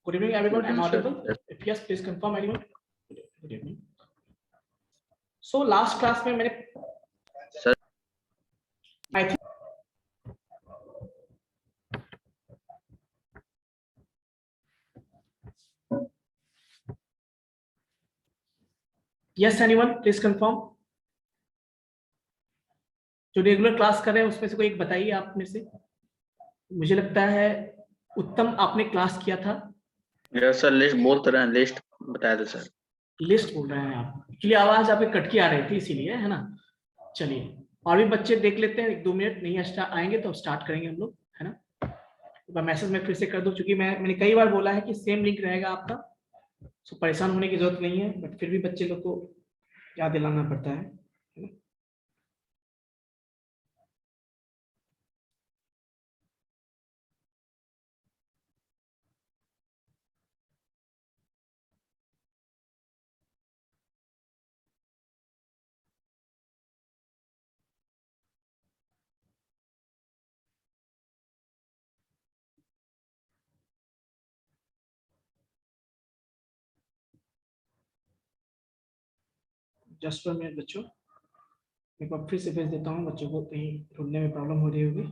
Good evening, everyone. I'm Good evening, audible. sir. If yes, please confirm, anyone. Good evening. So last class में मैंने Sir. I think yes, anyone, please confirm. जो regular class कर रहे हैं उसमें से कोई एक बताइए आप में से. मुझे लगता है उत्तम आपने क्लास किया था. यस सर, लिस्ट बोल तो रहे हैं, लिस्ट बता दो सर. लिस्ट बोल रहे हैं आप. एक्चुअली आवाज आपकी कट की आ रही थी इसीलिए, है ना. चलिए और भी बच्चे देख लेते हैं, 1-2 मिनट नहीं आएंगे तो स्टार्ट करेंगे हम लोग, है ना. मैसेज में फिर से कर दो, क्योंकि मैंने कई बार बोला है कि सेम लिंक रहेगा आपका, तो परेशान होने की जरूरत नहीं है, बट फिर भी बच्चे लोग को याद दिलाना पड़ता है. जस्ट 1 मिनट बच्चों, एक बार फिर से भेज देता हूँ, बच्चों को कहीं ढूंढने में प्रॉब्लम हो रही होगी.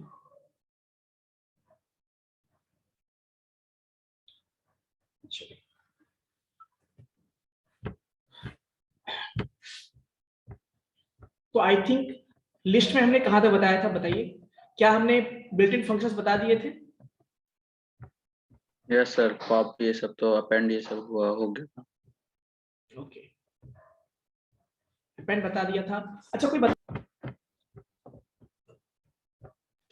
तो आई थिंक लिस्ट में हमने कहाँ तक बताया था, बताइए. क्या हमने बिल्ट इन फंक्शंस बता दिए थे? यस सर, पॉप ये सब तो अपेंड ये सब हुआ हो गया. ओके, अपेंड बता दिया था. अच्छा कोई बता.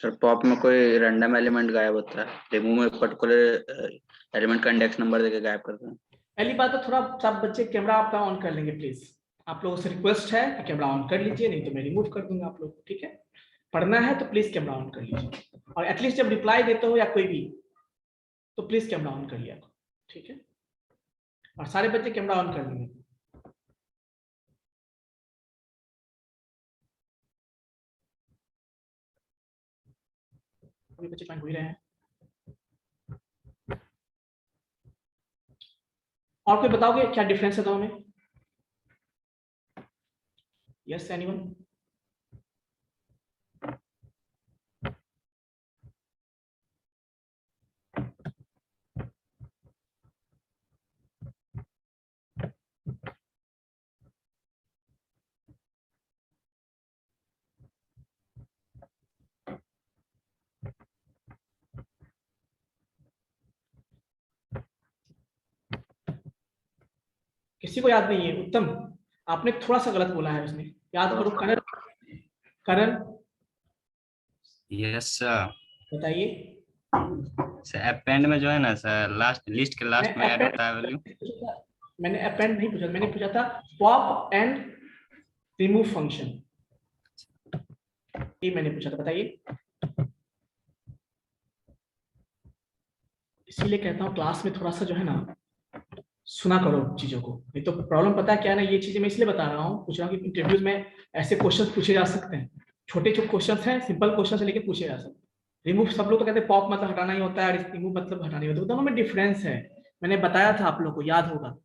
सर पॉप में कोई रैंडम एलिमेंट गायब होता है, रिमूव में पर्टिकुलर एलिमेंट का इंडेक्स नंबर देके गायब करते हैं. पहली बात तो थोड़ा सब बच्चे कैमरा आपका ऑन कर लेंगे प्लीज. आप लोगों से रिक्वेस्ट है कि कैमरा ऑन कर लीजिए, नहीं तो मैं रिमूव कर दूंगा आप लोग, ठीक है. पढ़ना है तो प्लीज कैमरा ऑन कर लीजिए, और एटलीस्ट जब रिप्लाई देते हो या कोई भी, तो प्लीज कैमरा ऑन कर लिया, ठीक है. और सारे बच्चे कैमरा ऑन कर लेंगे. अभी बच्चे ज्वाइन हो ही रहे हैं. और कोई बताओगे क्या डिफरेंस है दोनों में? Yes anyone? किसी को याद नहीं है? उत्तम, आपने थोड़ा सा गलत बोला है उसमें, याद करो. करण, करण यस सर. बताइए. सर अपेंड में जो है ना सर, लास्ट लिस्ट के लास्ट में ऐड होता है वैल्यू. मैंने अपेंड नहीं पूछा, मैंने पूछा था पॉप एंड रिमूव फंक्शन, ये मैंने पूछा था. बताइए. इसीलिए कहता हूँ क्लास में थोड़ा सा जो है ना सुना करो चीजों को, नहीं तो प्रॉब्लम पता है क्या है ना. ये चीजें मैं इसलिए बता रहा हूँ, पूछ रहा हूँ कि इंटरव्यूज में ऐसे क्वेश्चन पूछे जा सकते हैं. छोटे छोटे क्वेश्चन हैं, सिंपल क्वेश्चन से लेकर पूछे जा सकते हैं. रिमूव सब लोग तो कहते हैं पॉप मतलब हटाना ही होता है, रिमूव मतलब हटाना ही होता है. दोनों में डिफरेंस है, मैंने बताया था आप लोग को, याद होगा.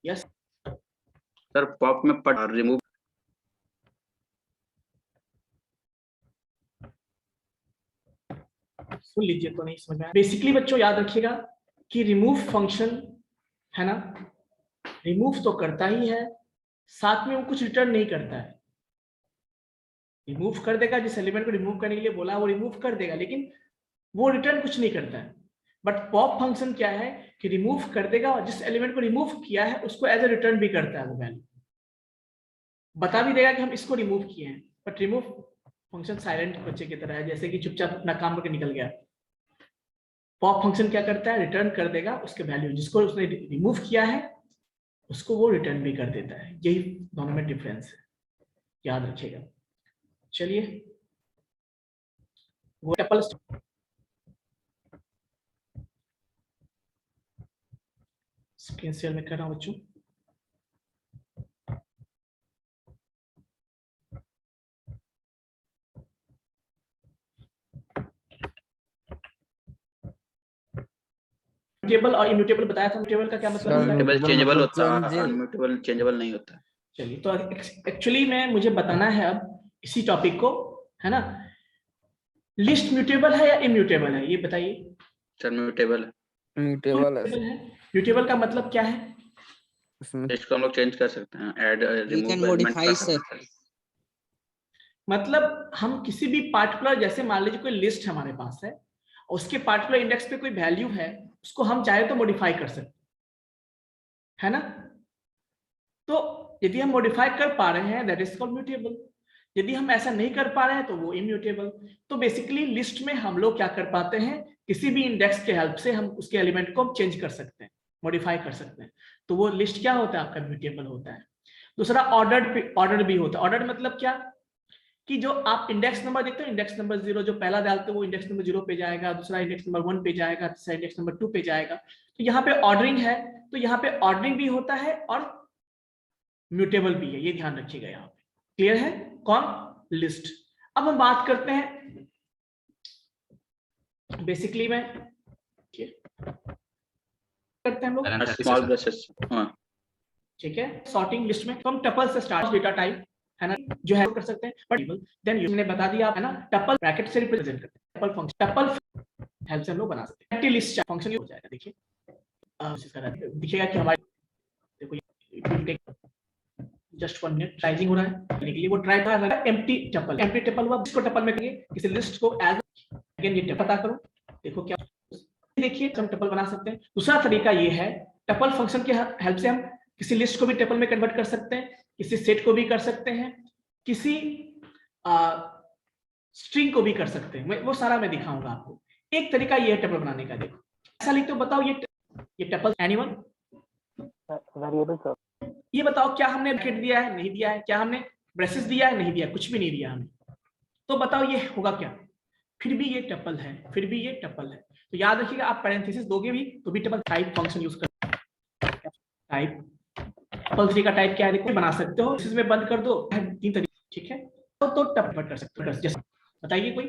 यस सर पॉप में रिमूव. सुन लीजिए तो नहीं समझ में आया. बेसिकली बच्चों याद रखिएगा कि रिमूव फंक्शन है ना, रिमूव तो करता ही है, साथ में वो कुछ रिटर्न नहीं करता है. रिमूव कर देगा, जिस एलिमेंट को रिमूव करने के लिए बोला वो रिमूव कर देगा, लेकिन वो रिटर्न कुछ नहीं करता है. बट पॉप फंक्शन क्या है कि रिमूव कर देगा, और जिस एलिमेंट को रिमूव किया है उसको एज ए रिटर्न भी करता है. वो वैल्यू बता भी देगा कि हम इसको रिमूव किए हैं. बट रिमूव फंक्शन साइलेंट बच्चे की तरह है, जैसे कि चुपचाप अपना काम करके निकल गया. पॉप फंक्शन क्या करता है, रिटर्न कर देगा उसके वैल्यू, जिसको उसने रिमूव किया है उसको वो रिटर्न भी कर देता है. यही दोनों में डिफरेंस है, याद रखिएगा. चलिए वो टपल स्क्रीन शेयर में कर रहा हूं बच्चों. म्यूटेबल और इम्यूटेबल बताया था। म्यूटेबल का क्या मतलब होता है? म्यूटेबल चेंजेबल होता है, change- अनम्यूटेबल चेंजेबल नहीं होता। चलिए, तो एक्चुअली में मुझे बताना है अब इसी टॉपिक को, है ना। लिस्ट म्यूटेबल है या इम्यूटेबल है, ये बताइए। सर म्यूटेबल है, म्यूटेबल है म्यूटेबल है। म्यूटेबल का मतलब क्या है? उसमें। इसको हम लोग चेंज कर सकते हैं, add We remove can element modify, कर sir. सकते हैं। मतलब हम किसी भी पार्टिकुलर, जैसे मान लीजिए कोई लिस्ट हमारे पास है, उसके पार्टिकुलर इंडेक्स पे कोई वैल्यू है, उसको हम चाहे तो मॉडिफाई कर सकते हैं, है ना। तो यदि हम मॉडिफाई कर पा रहे हैं, दैट इज कॉल्ड म्यूटेबल। यदि हम ऐसा नहीं कर पा रहे हैं तो वो इम्यूटेबल। तो बेसिकली लिस्ट में हम लोग क्या कर पाते हैं, किसी भी इंडेक्स के हेल्प से हम उसके एलिमेंट को चेंज कर सकते हैं, मॉडिफाई कर सकते हैं। तो वो लिस्ट क्या होता है, आपका म्यूटेबल होता है। दूसरा ऑर्डर्ड भी होता है। ऑर्डर्ड मतलब क्या, कि जो आप इंडेक्स नंबर देखते हो, इंडेक्स नंबर 0 जो पहला डालते हो वो इंडेक्स नंबर 0 पे जाएगा, दूसरा इंडेक्स नंबर 1 पे जाएगा, तीसरा इंडेक्स नंबर 2 पे जाएगा। तो यहाँ पे ऑर्डरिंग है, तो यहाँ पे ऑर्डरिंग भी होता है और म्यूटेबल भी है, ये ध्यान रखिएगा यहाँ पे। क्लियर है? कौन? लिस्ट। अब हम बात करते हैं बेसिकली में करते हैं हम लोग स्मॉल ब्रशेस, हाँ ठीक है। सॉर्टिंग लिस्ट में तो हम टपल से स्टार्ट, डेटा टाइप है ना, जो है कर सकते हैं। बट देन मैंने बता दिया है ना, टपल ब्रैकेट से रिप्रेजेंट करते हैं। टपल फंक्शन, टपल हेल्प से हम लोग बना सकते हैं। एम्प्टी लिस्ट फंक्शन ये हो जाएगा, देखिए दिखेगा कि हमारे, देखो जस्ट 1 मिनट ट्राइजिंग हो रहा है के लिए, वो ट्राई कर रहा है एम्प्टी टपल। एम्प्टी टपल हुआ, इसको टपल में करिए, किसी लिस्ट को एज अगेन ये पता करो, देखो क्या, देखिए हम टपल बना सकते हैं। दूसरा तरीका ये है, टपल फंक्शन के हेल्प से हम किसी लिस्ट को भी टपल में कन्वर्ट कर सकते हैं, किसी सेट को भी कर सकते हैं, किसी स्ट्रिंग को भी कर सकते हैं। वो सारा मैं दिखाऊंगा आपको। एक तरीका ये है टपल बनाने का, देखो ऐसा लिखते हो, बताओ ये टपल एनीवन वेरिएबल सर, ये बताओ क्या हमने ब्रैकेट दिया है, नहीं दिया है, क्या हमने ब्रेसेस दिया है, नहीं दिया, कुछ भी नहीं दिया हमने, तो बताओ ये होगा क्या, फिर भी ये टपल है, फिर भी ये टपल है। तो याद रखिएगा, आप पैरेंथेसिस दोगे भी तो भी टपल टाइप फंक्शन यूज कर, टाइप टपल 3 का टाइप क्या है, देखो बना सकते हो, इसमें बंद कर दो, 3 तरीके, ठीक है। तो टपल कर सकते हो, जैसे बताइए कोई,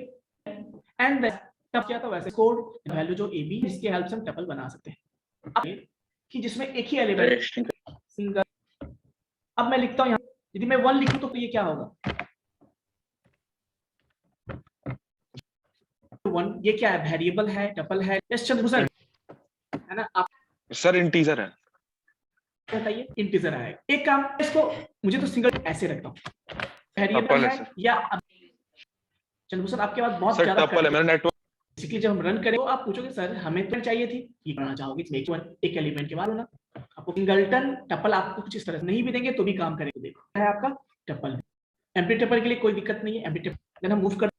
एंड टप क्या था वैसे कोड वैल्यू जो ab, इसके हेल्प से हम टपल बना सकते हैं। अब कि जिसमें एक ही एलिमेंट सिंगल, अब मैं लिखता हूं यहाँ, यदि मैं 1 लिखूं तो ये क्या होगा, 1 ये क्या है, वेरिएबल है, टपल है। यस चंद्रभूषण है ना, आप सर इंटीजर है, बताइए इंटीजर आएगा। एक काम, इसको मुझे तो सिंगल ऐसे रखता हूँ, वेरिएबल टपल है है सर। या चंद्रभूषण आपके पास बहुत सर ज्यादा टपल है, मेरा नेटवर्क बेसिकली जब हम रन करें तो आप पूछोगे सर हमें तो चाहिए थी, ये करना चाहोगे एक एलिमेंट के बाद होना, आपको सिंगलटन टपल आपको कुछ इस तरह से नहीं भी देंगे तो भी काम करेगा। देखो है आपका टपल, एम्प्टी टपल के लिए कोई दिक्कत नहीं है। एम्प्टी टपल हम मूव कर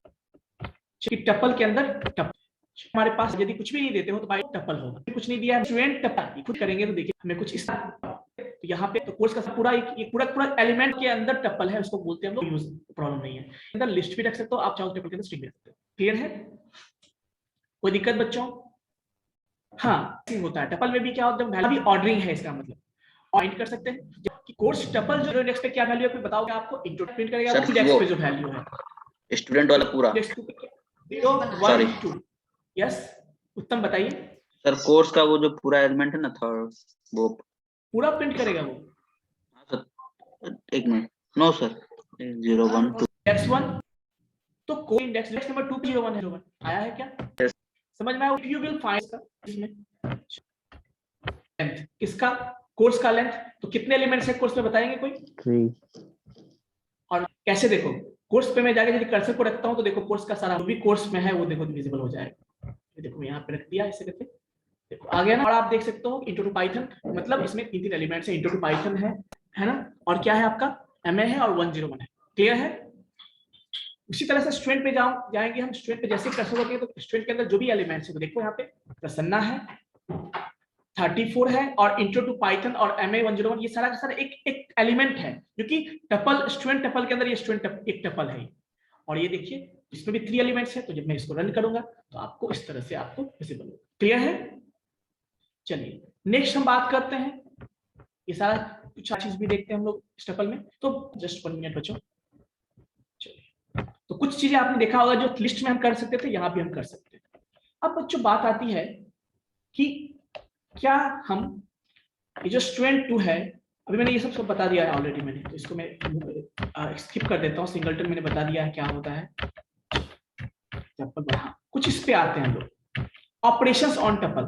टपल के अंदर टपल, हमारे पास यदि कुछ भी नहीं देते हो तो बाय टपल होगा, कुछ नहीं दिया है स्टूडेंट टपल खुद करेंगे तो देखिए हमें कुछ इस, तो यहाँ पे तो कोर्स का पूरा एक पूरा एलिमेंट के अंदर टपल है, उसको बोलते हैं हम लोग, यूज प्रॉब्लम नहीं है। अंदर लिस्ट भी रख सकते हो आप, चाहो टपल के अंदर स्ट्रिंग भी रख सकते हो। क्लियर है, कोई दिक्कत बच्चों? हाँ होता है टपल में भी, क्या होता है वैल्यू ऑर्डरिंग है, इसका मतलब पॉइंट कर सकते हैं कि कोर्स टपल जो इंडेक्स पे क्या वैल्यू है कोई बताओगे आपको, इंटू प्रिंट करेगा वो इंडेक्स पे जो वैल्यू है, स्टूडेंट वाला पूरा, तो 1 2 यस उत्तम बताइए, सर कोर्स का वो जो पूरा एलिमेंट है ना थर्ड, वो पूरा प्रिंट करेगा वो। एक मिनट, नो सर 0 1 2 इंडेक्स 1 तो कोई इंडेक्स नंबर 2 0 1 है, 01 आया है क्या, समझ में आया? यू विल फाइंड इसमें लेंथ, किसका, कोर्स का लेंथ, तो कितने एलिमेंट्स है कोर्स में बताएंगे कोई? 3। और कैसे देखो, कोर्स पे मैं जाके यदि कर्सर को रखता हूं तो देखो कोर्स का सारा जो भी कोर्स में है वो देखो विजिबल हो जाएगा। ये देखो यहाँ पे रख दिया ऐसे करके, देखो आ गया ना। और आप देख सकते हो इंटू टू पाइथन, मतलब इसमें 3 एलिमेंट्स है, इंटू टू पाइथन है ना, और क्या है आपका MA है और 101 है। क्लियर है? उसी तरह से स्टूडेंट पे जाएंगे हम, स्टूडेंट पे जैसे कर्सर होते हैं तो स्टूडेंट के अंदर जो भी एलिमेंट्स है तो देखो यहाँ पे प्रसन्ना है, 34 है, और इंटू टू पाइथन और MA 101, ये सारा का सारा एक एलिमेंट है, जो कि टपल, स्टूडेंट टपल के अंदर ये स्टूडेंट एक टपल है। और ये देखिए इसमें भी 3 एलिमेंट्स है, तो जब मैं इसको रन करूंगा तो आपको इस तरह से आपको विजिबल होगा। क्लियर है? चलिए नेक्स्ट हम बात करते हैं, ये सारा कुछ चीज भी देखते हैं हम लोग इस टपल में। तो जस्ट 1 मिनट बच्चों, चलिए तो कुछ चीजें आपने देखा होगा जो लिस्ट में हम कर सकते थे, यहाँ भी हम कर सकते हैं। अब बच्चों बात आती है कि क्या हम ये जो स्टूडेंट 2 है, अभी मैंने ये सब बता दिया है ऑलरेडी मैंने, तो इसको मैं स्किप कर देता हूँ। सिंगलटन मैंने बता दिया है क्या होता है। कुछ इस पे आते हैं हम लोग, ऑपरेशंस ऑन टपल।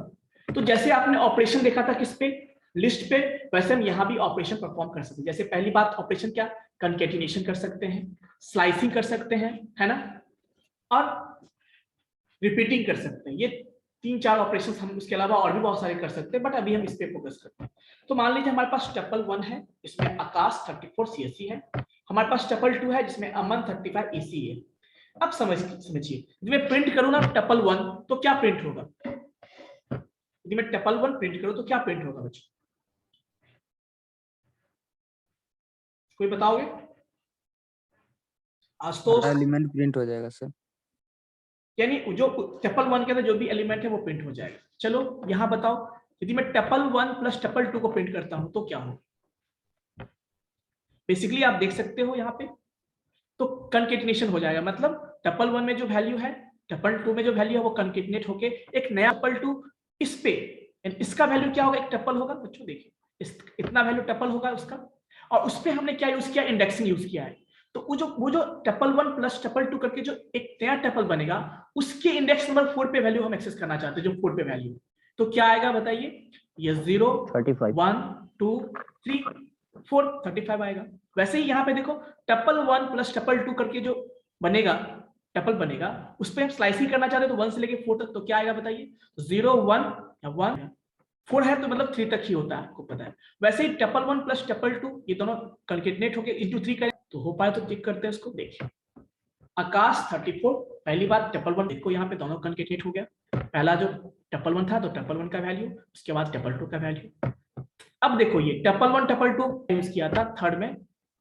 तो जैसे आपने ऑपरेशन देखा था किस पे, लिस्ट पे, वैसे हम यहाँ भी ऑपरेशन परफॉर्म कर सकते हैं। जैसे पहली बात ऑपरेशन क्या, कंकेटिनेशन कर सकते हैं, स्लाइसिंग कर सकते हैं, है ना, और रिपीटिंग कर सकते हैं। ये 3-4 ऑपरेशन हम उसके अलावा और भी बहुत सारे कर सकते हैं, बट अभी हम इस पे फोकस करते हैं। तो मान लीजिए हमारे पास टपल 1 है, इसमें आकाश 34 CSE है, हमारे पास टपल 2 है जिसमें अमन 35 EC है। अब समझिए, यदि मैं प्रिंट करूं ना टपल 1 तो क्या प्रिंट होगा, यदि मैं टपल 1 प्रिंट करूं तो क्या प्रिंट होगा बच्चों, कोई बताओगे? आज तो एलिमेंट प्रिंट हो जाएगा सर। यानी जो टपल 1 के अंदर जो भी एलिमेंट है वो प्रिंट हो जाएगा। चलो यहां बताओ, यदि मैं टपल 1 प्लस टपल 2 को प्रिंट करता हूं तो क्या होगा? बेसिकली आप देख सकते हो यहाँ पे, तो कंकेटिनेशन हो जाएगा। मतलब टपल 1 में जो वैल्यू है, टपल 2 में जो वैल्यू है वो कंकेटिनेट होके एक नया टपल 2 इस पे, इसका वैल्यू क्या होगा, एक टपल होगा बच्चों, देखिए इतना वैल्यू टपल होगा उसका, और उस पे हमने क्या यूज किया, इंडेक्सिंग यूज किया है। तो वो जो टपल 1 प्लस टपल 2 करके जो एक नया टपल बनेगा, उसके इंडेक्स नंबर 4 पे वैल्यू हम एक्सेस करना चाहते हैं, जो 4 पे वैल्यू, तो क्या आएगा बताइए, ये 0 35 1 2 3 4 35 आएगा। वैसे ही यहाँ पे देखो टपल 1 प्लस टपल 2 करके जो बनेगा टपल बनेगा, उस पर हम स्लाइसिंग करना चाहते हैं तो 1 से लेके 4 तक, तो क्या आएगा बताइए, 0 1 या 1 4 है तो मतलब 3 तक ही होता है, आपको पता है। वैसे ही टपल 1 प्लस टपल 2 ये दोनों कंकेटिनेट होके इनटू 3 करें तो हो पाए तो टिक करते हैं इसको। देखिए आकाश 34, पहली बात टपल 1 देखो यहाँ पे दोनों कंकेटिनेट हो गया, पहला जो टपल 1 था तो टपल 1 का वैल्यू, उसके बाद टपल 2 का वैल्यू। अब देखो ये टपल 1 टपल 2 यूज किया था थर्ड में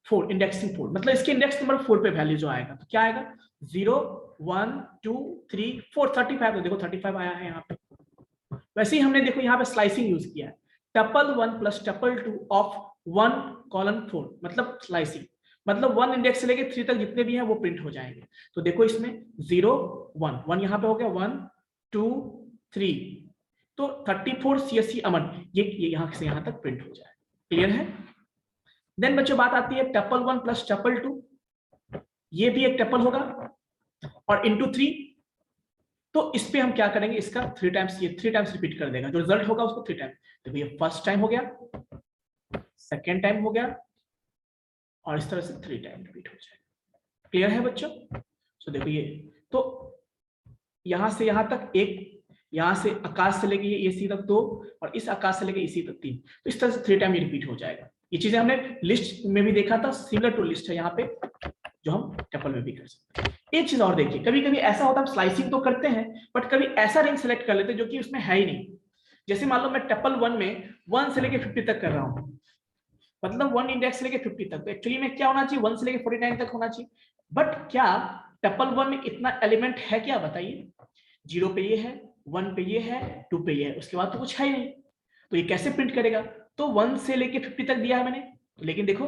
4, इंडेक्सिंग 4, मतलब इसके इंडेक्स नंबर 4 पे वैल्यू जो आएगा तो क्या आएगा, 0 1 2 3 4 35, तो देखो 35 आया है यहाँ पे। वैसे ही हमने देखो यहाँ पे स्लाइसिंग यूज किया है, tuple 1 plus tuple 2 of 1 colon 4, मतलब स्लाइसिंग, मतलब 1 इंडेक्स से लेके 3 तक जितने भी हैं वो प्रिंट हो जाएंगे। तो देखो इसमें 0 1 1 यहाँ पे हो गया, 1 2 3, तो 34 CSE अमन ये यहाँ से यहाँ तक प्रिंट हो जाए। क्लियर है? देन बच्चों बात आती है टपल 1 प्लस टपल 2, ये भी एक टपल होगा और इंटू 3, तो इस पे हम क्या करेंगे, इसका 3 टाइम्स, ये 3 टाइम्स रिपीट कर देगा, जो रिजल्ट होगा उसको 3 टाइम्स। देखो ये फर्स्ट टाइम हो गया, सेकेंड टाइम हो गया, और इस तरह से 3 टाइम रिपीट हो जाएगा। क्लियर है बच्चों? सो देखो ये, तो यहां से यहां तक एक, यहां से आकाश से लेके ये सी तक 2, और इस आकाश से लेके इसी तक 3, तो इस तरह से 3 टाइम ये रिपीट हो जाएगा। ये चीजें हमने लिस्ट में भी देखा था, सिमिलर टू लिस्ट है यहाँ पे, जो हम टपल में भी कर सकते हैं। एक चीज और देखिए, कभी कभी ऐसा होता है हम स्लाइसिंग तो करते हैं, बट कभी ऐसा रेंज सेलेक्ट कर लेते हैं जो कि उसमें है ही नहीं। जैसे मान लो मैं टपल 1 में 1 से लेके 50 तक कर रहा हूँ, मतलब 1 इंडेक्स से लेके 50 तक, तो एक्चुअली में क्या होना चाहिए, 1 से लेके 49 तक होना चाहिए। बट क्या टपल 1 में इतना एलिमेंट है क्या बताइए, 0 पे ये है, 1 पे ये है, 2 पे ये है, उसके बाद तो कुछ है ही नहीं। तो ये कैसे प्रिंट करेगा, तो 1 से लेके 50 तक दिया है मैंने, तो लेकिन देखो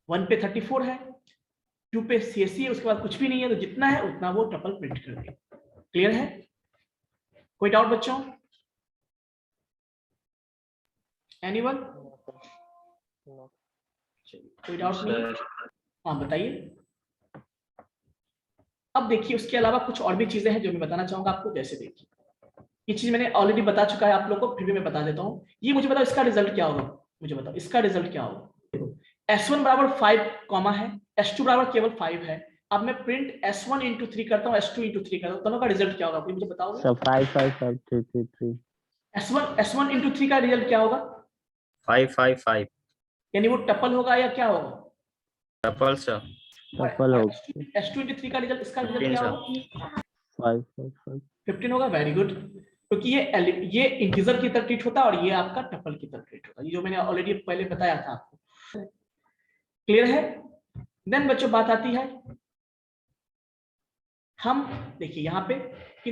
1 पे 34 है, 2 पे CSE है, उसके बाद कुछ भी नहीं है, तो जितना है उतना वो टपल प्रिंट कर देगा। क्लियर है? कोई डाउट बच्चों? एनीवन? कोई डाउट नहीं? हाँ बताइए। अब देखिए उसके अलावा कुछ और भी चीजें हैं जो मैं बताना चाहूंगा आपको। जैसे देखिए ये चीज मैंने ऑलरेडी बता चुका है आप लोगों को, फिर भी मैं बता देता हूँ। ये मुझे बताओ इसका रिजल्ट क्या होगा, मुझे बताओ इसका रिजल्ट क्या होगा। देखो S1 बराबर 5 कॉमा है, S2 बराबर केवल 5 है। अब मैं प्रिंट S1 इंटू 3 करता हूँ, S2 इंटू 3 करता हूँ, दोनों का रिजल्ट क्या होगा कोई मुझे बताओगे? सर 5 5 5 3 3 3 S1 इंटू 3 का रिजल्ट क्या होगा? 5 5 5 यानी वो टपल होगा या क्या होगा? Tuple sir. टपल हो S2 इंटू 3 का रिजल्ट, इसका रिजल्ट क्या होगा? 5 5 5 15 होगा। वेरी गुड, क्योंकि ये इंटीजर की तरह ट्रीट होता है और ये आपका टपल की तरह ट्रीट होता है, ये जो मैंने ऑलरेडी पहले बताया था आपको। क्लियर है? देन बच्चों बात आती है, हम देखिए यहाँ पे कि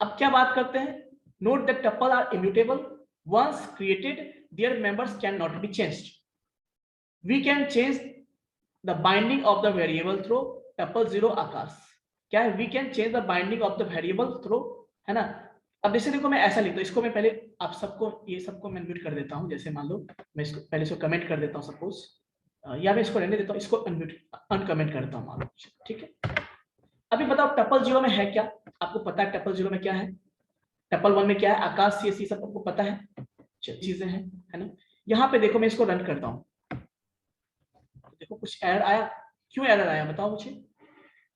अब क्या बात करते हैं, note that tuple are immutable, once created their members can not be changed, we can change the binding of the variable through tuple 0 Akash. क्या है? We can change the binding of the variable through, है ना। अब जैसे देखो मैं ऐसा लिखता हूं, इसको मैं पहले आप सबको ये सबको मैं म्यूट कर देता हूँ। जैसे मान लो मैं इसको पहले इसको कमेंट कर देता हूँ सपोज, या मैं इसको रहने देता हूँ, इसको अनकमेंट करता हूँ मान लो, ठीक है। अभी बताओ टपल 0 में है क्या, आपको पता है टपल 0 में क्या है, टपल 1 में क्या है, आकाश सीएससी सब आपको पता है, चीजें हैं, है ना। यहाँ पे देखो मैं इसको रन करता हूँ, देखो कुछ एरर आया, क्यों एरर आया बताओ मुझे।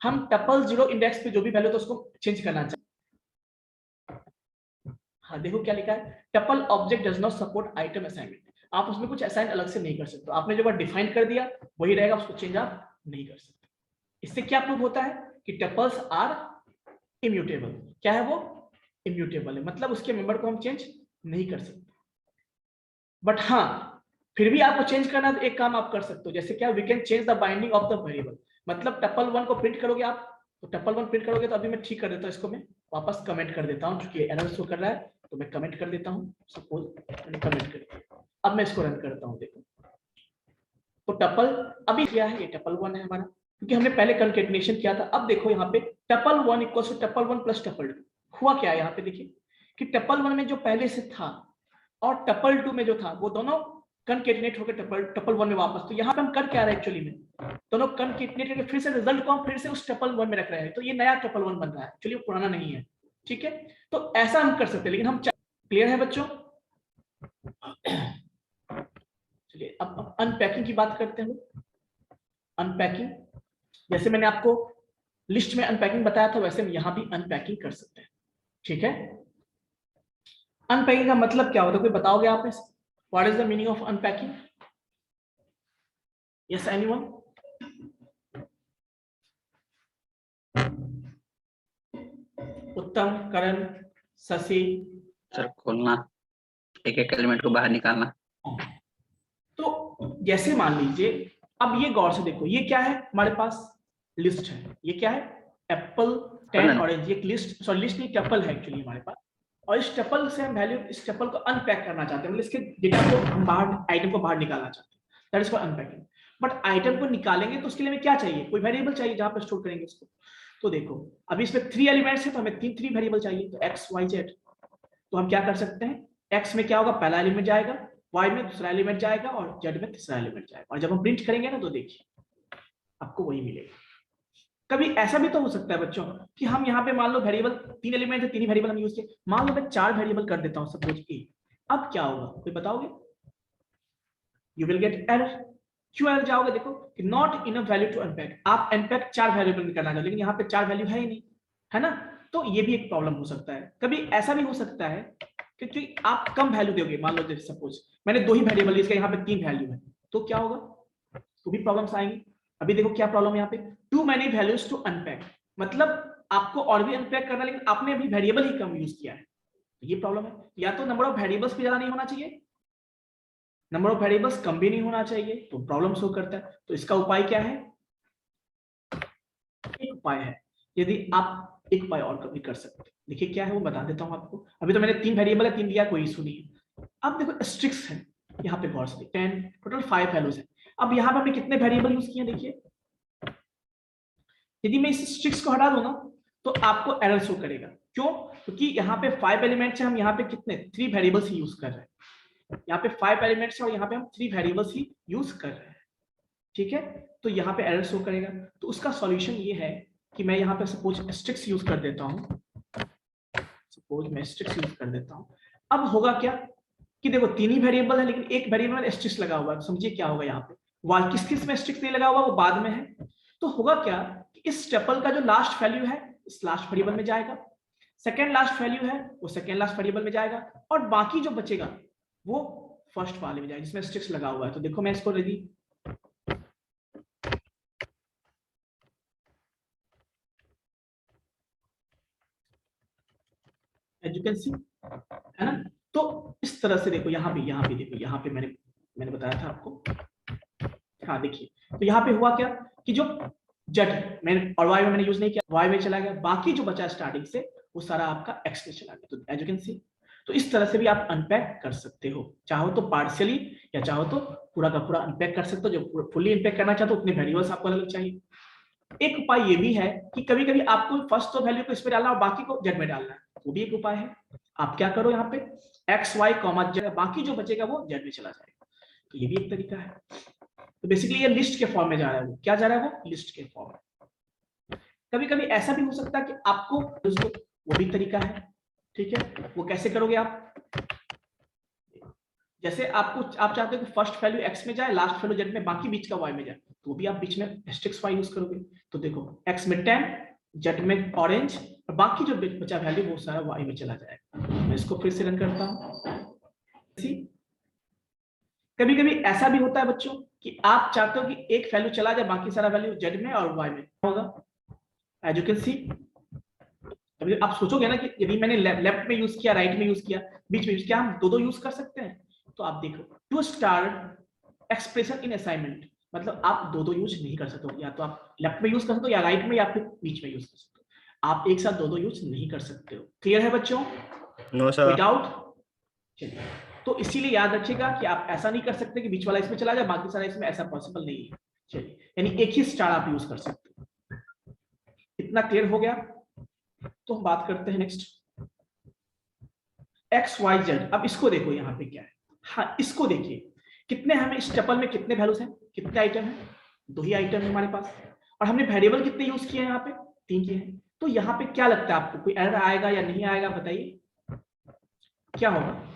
हम टपल 0 इंडेक्स पे जो भी वैल्यू तो उसको चेंज करना चाहिए। हाँ देखो क्या लिखा है, tuple object does not support item assignment, आप उसमें कुछ असाइन अलग से नहीं कर सकते, आपने जो बार डिफाइन कर दिया वही रहेगा, उसको चेंज आप नहीं कर सकते। इससे क्या प्रूव होता है कि टपल्स आर इम्यूटेबल, क्या है वो, इम्यूटेबल है, मतलब उसके मेंबर को हम चेंज नहीं कर सकते। बट हाँ फिर भी आपको चेंज करना तो एक काम आप कर सकते हो, जैसे क्या, we can change the binding of the variable, मतलब टपल 1 को प्रिंट करोगे आप, तो टपल 1 प्रिंट करोगे तो अभी मैं ठीक कर देता हूँ, इसको मैं वापस कमेंट कर देता हूँ, क्योंकि एरर शो कर रहा है तो मैं कमेंट कर देता हूँ, सपोज मैंने कमेंट कर दिया। अब मैं इसको रन करता हूँ, देखो तो टपल अभी क्या है, ये टपल 1 है हमारा, क्योंकि हमने पहले कंकेटिनेशन किया था। अब देखो यहाँ पे tuple 1 equals to tuple 1 plus tuple 2, हुआ क्या है यहाँ पे देखिए कि टपल 1 में जो पहले से था और टपल 2 में जो था वो दोनों कनकेटिनेट होकर टपल 1 में वापस, तो यहाँ पे हम कर क्या रहे हैं एक्चुअली में, दोनों कनकेटिनेट करके फिर से रिजल्ट को हम फिर से उस टपल 1 में रख रहे हैं, तो ये नया टपल 1 बन रहा है, एक्चुअली पुराना नहीं है, ठीक है। तो ऐसा हम कर सकते हैं, लेकिन हम क्लियर है बच्चों। चलिए अब अनपैकिंग की बात करते हैं। अनपैकिंग, जैसे मैंने आपको लिस्ट में अनपैकिंग बताया था, वैसे हम यहां भी अनपैकिंग कर सकते हैं, ठीक है। अनपैकिंग का मतलब क्या होता है, कोई बताओगे आप, what is the meaning of unpacking? Yes anyone? उत्तम, करण, शशि? सर खोलना, एक एक एलिमेंट को बाहर निकालना। तो जैसे मान लीजिए, अब ये गौर से देखो, ये क्या है हमारे पास, लिस्ट है, ये क्या है, एप्पल 10 ऑरेंज, ये लिस्ट, सॉरी लिस्ट नहीं टपल है एक्चुअली हमारे पास, और इस टपल से हम वैल्यू, इस टपल को अनपैक करना चाहते हैं, मतलब इसके डेटा को हम बाहर, आइटम को बाहर निकालना चाहते हैं, that is called unpacking. But item को निकालेंगे तो उसके लिए हमें क्या चाहिए, कोई वेरिएबल चाहिए जहां पर स्टोर करेंगे उसको। तो देखो अभी इसमें 3 एलिमेंट्स है, तो हमें 3 वेरिएबल चाहिए, तो एक्स वाई जेड। तो हम क्या कर सकते हैं, एक्स में क्या होगा, पहला एलिमेंट जाएगा, वाई में दूसरा एलिमेंट जाएगा, और जेड में तीसरा एलिमेंट जाएगा, और जब हम प्रिंट करेंगे ना तो देखिए आपको वही मिलेगा। कभी ऐसा भी तो हो सकता है बच्चों कि हम यहाँ पे मान लो वेरिएबल 3 एलिमेंट है, 3 ही वेरिएबल हम यूज किए, मान लो मैं 4 वेरिएबल कर देता हूँ सपोज ए, अब क्या होगा कोई बताओगे? You will get error. क्यों एरर जाओगे, देखो कि not enough value to unpack, आप अनपैक 4 वेरिएबल में करना चाहते, लेकिन यहाँ पे 4 वैल्यू है ही नहीं, है ना। तो ये भी एक प्रॉब्लम हो सकता है। कभी ऐसा भी हो सकता है क्योंकि आप कम वैल्यू दोगे, मान लो जैसे सपोज मैंने 2 ही वेरिएबल, इसका यहाँ पे 3 वैल्यू है, तो क्या होगा, तो भी प्रॉब्लम्स आएंगी। अभी देखो क्या प्रॉब्लम है यहाँ पे, too many values to unpack, मतलब आपको और भी अनपैक करना, लेकिन आपने अभी वेरिएबल ही कम यूज किया है, ये प्रॉब्लम है। या तो नंबर ऑफ वेरिएबल्स भी ज्यादा नहीं होना चाहिए, नंबर ऑफ वेरिएबल्स कम भी नहीं होना चाहिए, तो प्रॉब्लम शो करता है। तो इसका उपाय क्या है, एक उपाय है, यदि आप एक उपाय और कभी कर सकते हैं, देखिए क्या है वो बता देता हूं आपको। अभी तो मैंने 3 वेरिएबल है, 3 दिया, कोई इशू नहीं है। अब देखो स्ट्रिक्स है, यहाँ पे गौर से 10, टोटल 5 वैल्यूज है। अब यहाँ पे हमने कितने वेरिएबल यूज किए देखिए, यदि मैं इस स्ट्रिक्स को हटा दूं ना तो आपको एरर शो करेगा। क्यों? क्योंकि यहाँ पे 5 एलिमेंट्स है, हम यहाँ पे कितने 3 वेरिएबल्स ही यूज कर रहे हैं, यहाँ पे 5 एलिमेंट्स है और यहाँ पे हम 3 वेरिएबल्स ही यूज कर रहे हैं, ठीक है। तो यहाँ पे एरर शो करेगा। तो उसका सॉल्यूशन ये है कि मैं यहाँ पे सपोज स्ट्रिक्स यूज कर देता हूँ, सपोज मैं स्ट्रिक्स यूज कर देता हूँ। अब होगा क्या कि देखो 3 ही वेरिएबल है, लेकिन एक वेरिएबल में स्ट्रिक्स लगा हुआ है, तो समझिए क्या होगा यहाँ पे, वाल किस किस में स्ट्रिक्स नहीं लगा हुआ वो बाद में है। तो होगा क्या कि इस टपल का जो लास्ट वैल्यू है इस लास्ट वेरिएबल में जाएगा, सेकंड लास्ट वैल्यू है वो सेकंड लास्ट वेरिएबल में जाएगा, और बाकी जो बचेगा वो फर्स्ट वाले में जाएगा जिसमें स्ट्रिक्स लगा हुआ है। तो देखो मैं इसको यदि एज यू कैन सी, है ना। तो इस तरह से देखो यहाँ पे देखो, यहाँ पे मैंने बताया था आपको, हाँ देखिए। तो यहाँ पे हुआ क्या कि जो जेड मैंने और वाई में मैंने यूज नहीं किया, वाई में चला गया, बाकी जो बचा स्टार्टिंग से वो सारा आपका एक्स में चला गया। तो एज यू कैन सी, तो इस तरह से भी आप अनपैक कर सकते हो, चाहो तो पार्शियली या चाहो तो पूरा का पूरा अनपैक कर सकते हो। जो फुल्ली अनपैक करना चाहते हो उतने वेरिएबल्स आपको अलग चाहिए। एक उपाय ये भी है कि कभी कभी आपको फर्स्ट तो वैल्यू को इसमें डालना और बाकी को जेड में डालना है, वो भी एक उपाय है। आप क्या करो यहाँ पे एक्स वाई कॉमा जेड, बाकी जो बचेगा वो जेड में चला जाएगा, तो ये भी एक तरीका है। तो बेसिकली ये लिस्ट के फॉर्म में जा रहा है, वो क्या जा रहा है, वो लिस्ट के फॉर्म में। कभी कभी ऐसा भी हो सकता है कि आपको उसको, वो भी तरीका है, ठीक है। वो कैसे करोगे आप, जैसे आप चाहते हो कि फर्स्ट वैल्यू एक्स में जाए, लास्ट वैल्यू जेड में, बाकी बीच का वाई में जाए, तो भी आप बीच में एस्टेरिस्क वाई यूज करोगे। तो देखो एक्स में 10, जेड में ऑरेंज, और बाकी जो बचा वैल्यू वो सारा वाई में चला जाएगा। मैं इसको फिर से रन करता हूँ। कभी कभी ऐसा भी होता है बच्चों कि आप चाहते हो कि एक वैल्यू चला जाए, बाकी सारा वैल्यू जेड में और वाई में होगा। एज यू कैन सी, अभी आप सोचोगे ना कि यदि मैंने लेफ्ट में यूज किया, राइट में यूज किया, बीच में यूज किया, हम दो यूज कर सकते हैं। तो आप देखो two starred expression in assignment, मतलब आप दो यूज नहीं कर सकते हो, या तो आप लेफ्ट में यूज कर सकते हो या राइट में या फिर बीच में यूज कर सकते हो। आप एक साथ दो यूज नहीं कर सकते हो। क्लियर है बच्चों? No sir. कोई डाउट? चलिए, तो इसीलिए याद रखिएगा कि आप ऐसा नहीं कर सकते कि बीच वाला इसमें चला जाए, बाकी सारा इसमें, ऐसा पॉसिबल नहीं है। चलिए, यानी एक ही स्टार आप यूज कर सकते हो। इतना क्लियर हो गया? तो हम बात करते हैं नेक्स्ट एक्स वाई जेड। अब इसको देखो यहाँ पे क्या है। हाँ, इसको देखिए, कितने हमें इस टपल में कितने वैल्यूज हैं, कितने आइटम हैं, 2 ही आइटम है हमारे पास, और हमने वेरिएबल कितने यूज किए हैं, यहाँ पे 3 किए हैं। तो यहाँ पे क्या लगता है आपको, कोई एरर आएगा या नहीं आएगा, बताइए क्या होगा?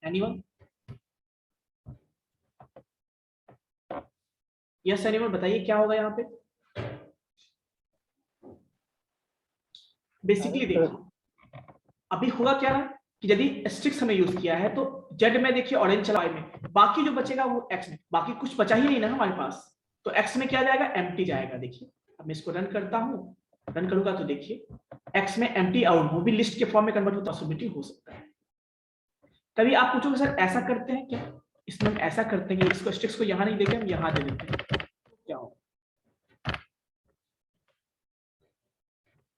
एनीवन? यस एनीवन, बताइए क्या होगा यहाँ पे। बेसिकली देखिए अभी होगा क्या है कि यदि एस्टेरिस्क हमें यूज किया है तो जेड में देखिए ऑरेंज चला, वाई में, बाकी जो बचेगा वो एक्स में, बाकी कुछ बचा ही नहीं ना हमारे पास, तो एक्स में क्या जाएगा, एम्प्टी जाएगा। देखिए अब मैं इसको रन करता हूँ, रन करूंगा तो देखिए एक्स में एम्प्टी आउट, वो भी लिस्ट के फॉर्म में कन्वर्ट होता, पॉसिबिलिटी हो सकता है। तभी आप पूछोगे सर ऐसा करते हैं क्या, इसमें हम ऐसा करते हैं कि इसको एस्टेरिस्क को यहाँ नहीं देके हम यहाँ दे देते हैं, क्या होगा,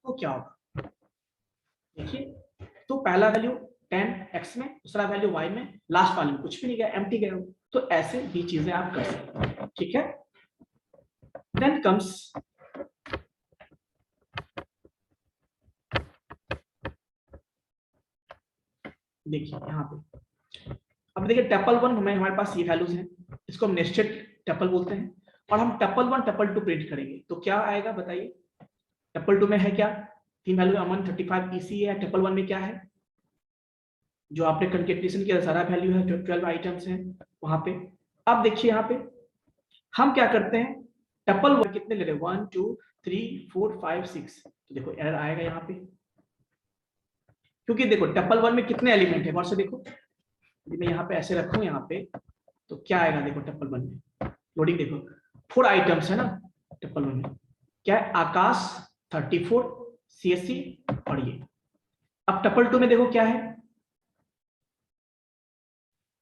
तो क्या होगा देखिए। तो पहला वैल्यू 10 एक्स में, दूसरा वैल्यू वाई में, लास्ट वैल्यू कुछ भी नहीं गया, एम्प्टी गया। तो ऐसे भी चीजें आप कर सकते हैं, ठीक है। देन कम्स देखिए यहाँ पे, अब देखिए टपल 1 में हमारे पास ये वैल्यूज हैं, इसको हम नेस्टेड टपल बोलते हैं, और हम टपल 1 टपल 2 प्रिंट करेंगे तो क्या आएगा बताइए। टपल 2 में है क्या, 3 वैल्यू अमन 35 EC है। टपल 1 में क्या है, जो आपने कंकेटेनेशन किया सारा वैल्यू है, जो 12 आइटम्स हैं वहां पे। अब देखिए यहाँ पे हम क्या करते हैं, टपल 1 कितने ले रहे हैं, 1 2 3 4 5 6, तो देखो एरर आएगा यहाँ पे, क्योंकि देखो टपल 1 में कितने एलिमेंट है, गौर से देखो। यदि मैं यहाँ पे ऐसे रखूं यहाँ पे तो क्या आएगा, देखो टपल 1 में लोडिंग देखो 4 आइटम्स है ना टपल 1 में, क्या है, आकाश 34 CSC और ये। अब टपल 2 में देखो क्या है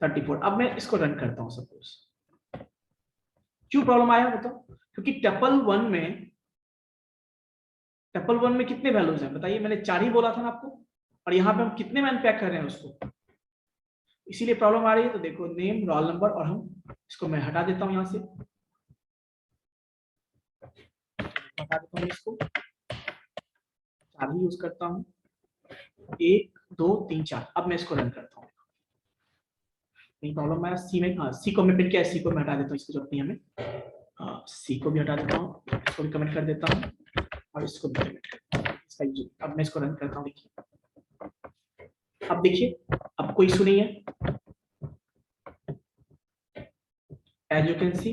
34। अब मैं इसको रन करता हूं सपोज, क्यों प्रॉब्लम आया बताओ, क्योंकि टपल 1 में कितने वैल्यूज हैं बताइए, मैंने 4 ही बोला था ना आपको, और यहाँ पे हम कितने में अनपैक कर रहे हैं उसको, इसीलिए प्रॉब्लम आ रही है। तो देखो नेम, रोल नंबर, और हम इसको मैं हटा देता हूं यहाँ से, हटा देता हूं इसको, 4 ही यूज करता हूं, 1 2 3 4। अब मैं इसको रन करता हूँ, नहीं प्रॉब्लम आया। सी में, हाँ सी को मैं प्रिंट किया, सी को मैं हटा देता हूँ, इसकी जरूरत नहीं हमें, सी को भी हटा देता हूँ, इसको भी कमेंट कर देता हूँ, और इसको भी कमेंट करता हूँ, इसका यूज। अब मैं इसको रन करता हूँ, देखिए अब देखिए अब कोई इशू नहीं है, एज यू कैन सी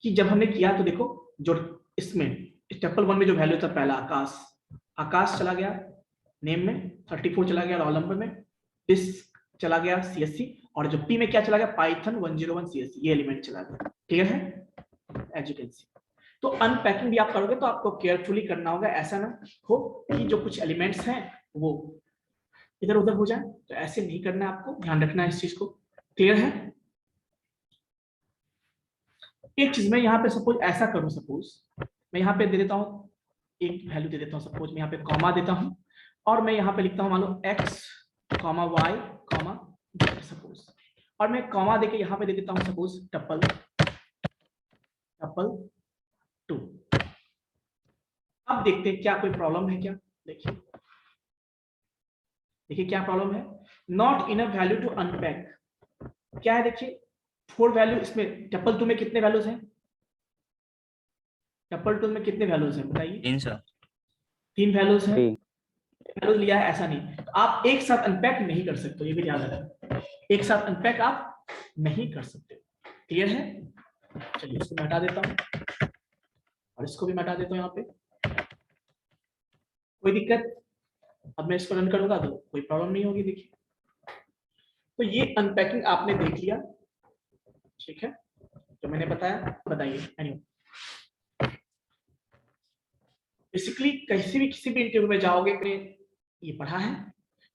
कि जब हमने किया तो देखो जो इसमें टपल 1 में जो वैल्यू था पहला आकाश चला गया, नेम में 34 चला गया, रोल नंबर में दिस चला गया CSC, और जो पी में क्या चला गया, पाइथन 101 CSC, ये एलिमेंट चला गया। क्लियर है, एज यू कैन सी। तो अनपैकिंग भी आप करोगे तो आपको केयरफुली करना होगा, ऐसा ना हो कि जो कुछ एलिमेंट्स हैं वो इधर उधर हो जाए, तो ऐसे नहीं करना है, आपको ध्यान रखना है इस चीज को। क्लियर है। एक चीज मैं यहाँ पे सपोज ऐसा करूं, सपोज मैं यहाँ पे दे देता हूँ एक वैल्यू दे देता हूँ, सपोज मैं यहाँ पे कॉमा देता हूँ, और मैं यहाँ पे लिखता हूँ मान लो x, y, z सपोज, और मैं कॉमा देके यहाँ पे दे देता हूँ सपोज टपल टपल 2। अब देखते हैं क्या कोई प्रॉब्लम है क्या। देखिए क्या प्रॉब्लम है। Not enough value to unpack. क्या है देखिए 4 वैल्यू, इसमें टपल 2 में कितने वैल्यूज हैं? टपल 2 में कितने वैल्यूज हैं बताइए? 300। 3 वैल्यूज हैं। 3 वैल्यूज लिया है ऐसा नहीं, तो आप एक साथ अनपैक नहीं कर सकते, ये भी याद रखना। एक साथ अनपैक आप नहीं कर सकते। क्लियर है? चलिए इसको मैं हटा देता हूं और इसको भी मैं हटा देता हूं यहाँ पे। कोई दिक्कत? अब मैं इसको रन करूंगा तो कोई प्रॉब्लम नहीं होगी। देखिए तो ये अनपैकिंग आपने देख लिया, ठीक है, जो मैंने बताया। बताइए एनीवे बेसिकली किसी भी इंटरव्यू में जाओगे ये पढ़ा है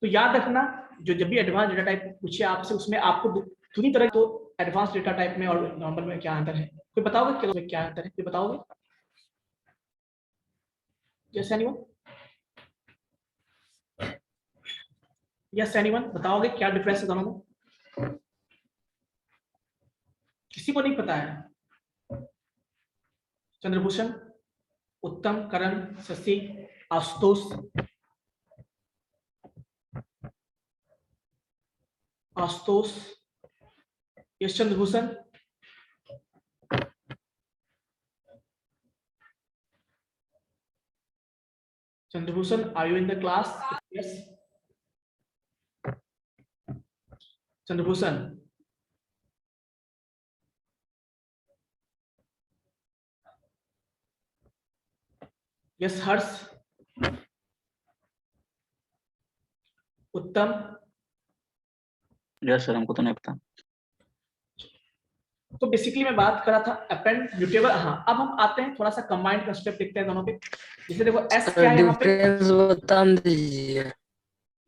तो याद रखना, जो जब भी एडवांस डेटा टाइप पूछे आपसे उसमें आपको दूसरी तरह तो एडवांस डेटा टाइप में और नॉर्मल में क्या अंतर है, कोई बताओगे क्या अंतर है? कोई बताओगे? Yes anyone? यस एनीवन बताओगे क्या डिफरेंस है दोनों में? किसी को नहीं पता है? Chandrabhushan, Uttam, Karan, Shashi, Ashutosh, Ashutosh, Yash Chandrabhushan, Chandrabhushan, are you in the class? Yes Chandrabhushan, yes Harsh, Uttam, yes sir, हमको तो नहीं पता। तो बेसिकली मैं बात कर रहा था अपेंड म्यूटेबल। हाँ अब हम आते हैं थोड़ा सा कंबाइंड कंसेप्ट देखते हैं दोनों पे। जैसे देखो एस क्या है यहाँ पे? डिफरेंस बता दीजिए।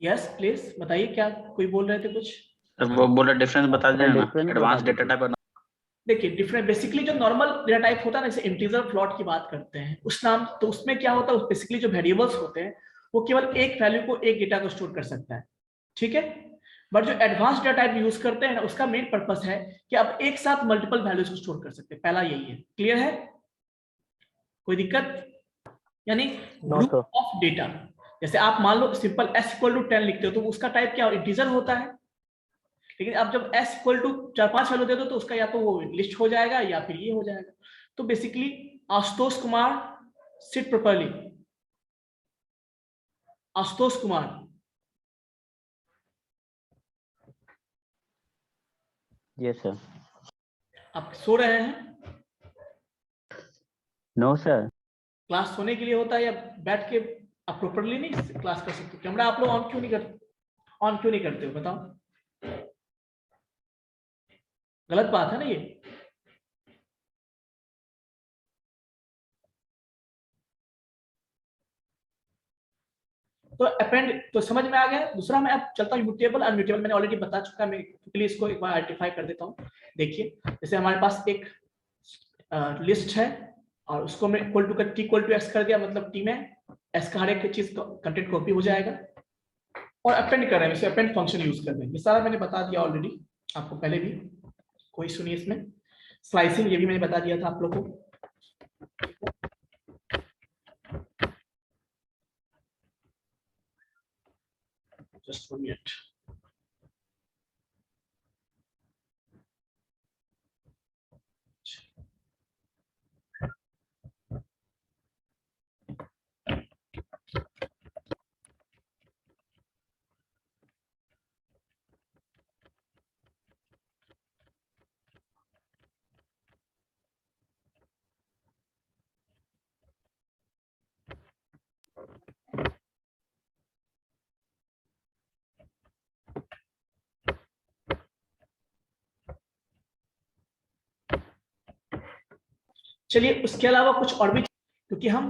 यस प्लीज बताइए, क्या कोई बोल रहे थे कुछ? सर वो बोला डिफरेंस बता देना ना, difference एडवांस बता डेटा दीजिए। टाइप। देखिए डिफरेंट बेसिकली जो नॉर्मल डेटा टाइप होता है ना, जैसे इंटीजर फ्लोट की बात करते हैं उस नाम, तो उसमें क्या होता है बेसिकली जो वेरिएबल्स होते हैं वो केवल एक वैल्यू को एक डेटा को स्टोर कर सकता है, ठीक है। बट जो एडवांस डेटा टाइप यूज करते हैं ना उसका मेन पर्पस है कि आप एक साथ मल्टीपल वैल्यूज को स्टोर कर सकते हैं। पहला यही है। क्लियर है? कोई दिक्कत? यानी ग्रुप ऑफ डेटा, जैसे आप मान लो सिंपल s इक्वल टू 10 लिखते हो तो उसका टाइप क्या इंटीजर होता है, लेकिन अब जब s इक्वल टू 4-5 वैल्यू दे दो तो उसका या तो वो लिस्ट हो जाएगा या फिर ये हो जाएगा। तो basically Ashutosh Kumar sit properly. Ashutosh Kumar, yes sir. आप सो रहे हैं? No sir. क्लास सोने के लिए होता है या बैठ के आप प्रॉपर्ली नहीं क्लास कर सकते? कैमरा आप लोग ऑन क्यों नहीं करते हो बताओ? गलत बात है ना ये। तो अपेंड तो समझ में आ गया। दूसरा मैं अब चलता हूँ म्यूटेबल अनम्यूटेबल, मैंने ऑलरेडी बता चुका है, मैं क्विकली इसको एक बार आइडेंटिफाई कर देता हूँ। देखिए जैसे हमारे पास एक लिस्ट है और उसको मैं equal to T equal to X कर दिया, मतलब टी में एस का हर एक चीज कंटेंट कॉपी हो जाएगा और अपेंड कर रहे हैं, इसे अपेंड फंक्शन यूज कर रहे हैं। ये सारा मैंने बता दिया ऑलरेडी आपको पहले भी, कोई सुनिए इसमें। स्लाइसिंग ये भी मैंने बता दिया था आप लोग को। Just 1 minute. चलिए उसके अलावा कुछ और भी, क्योंकि हम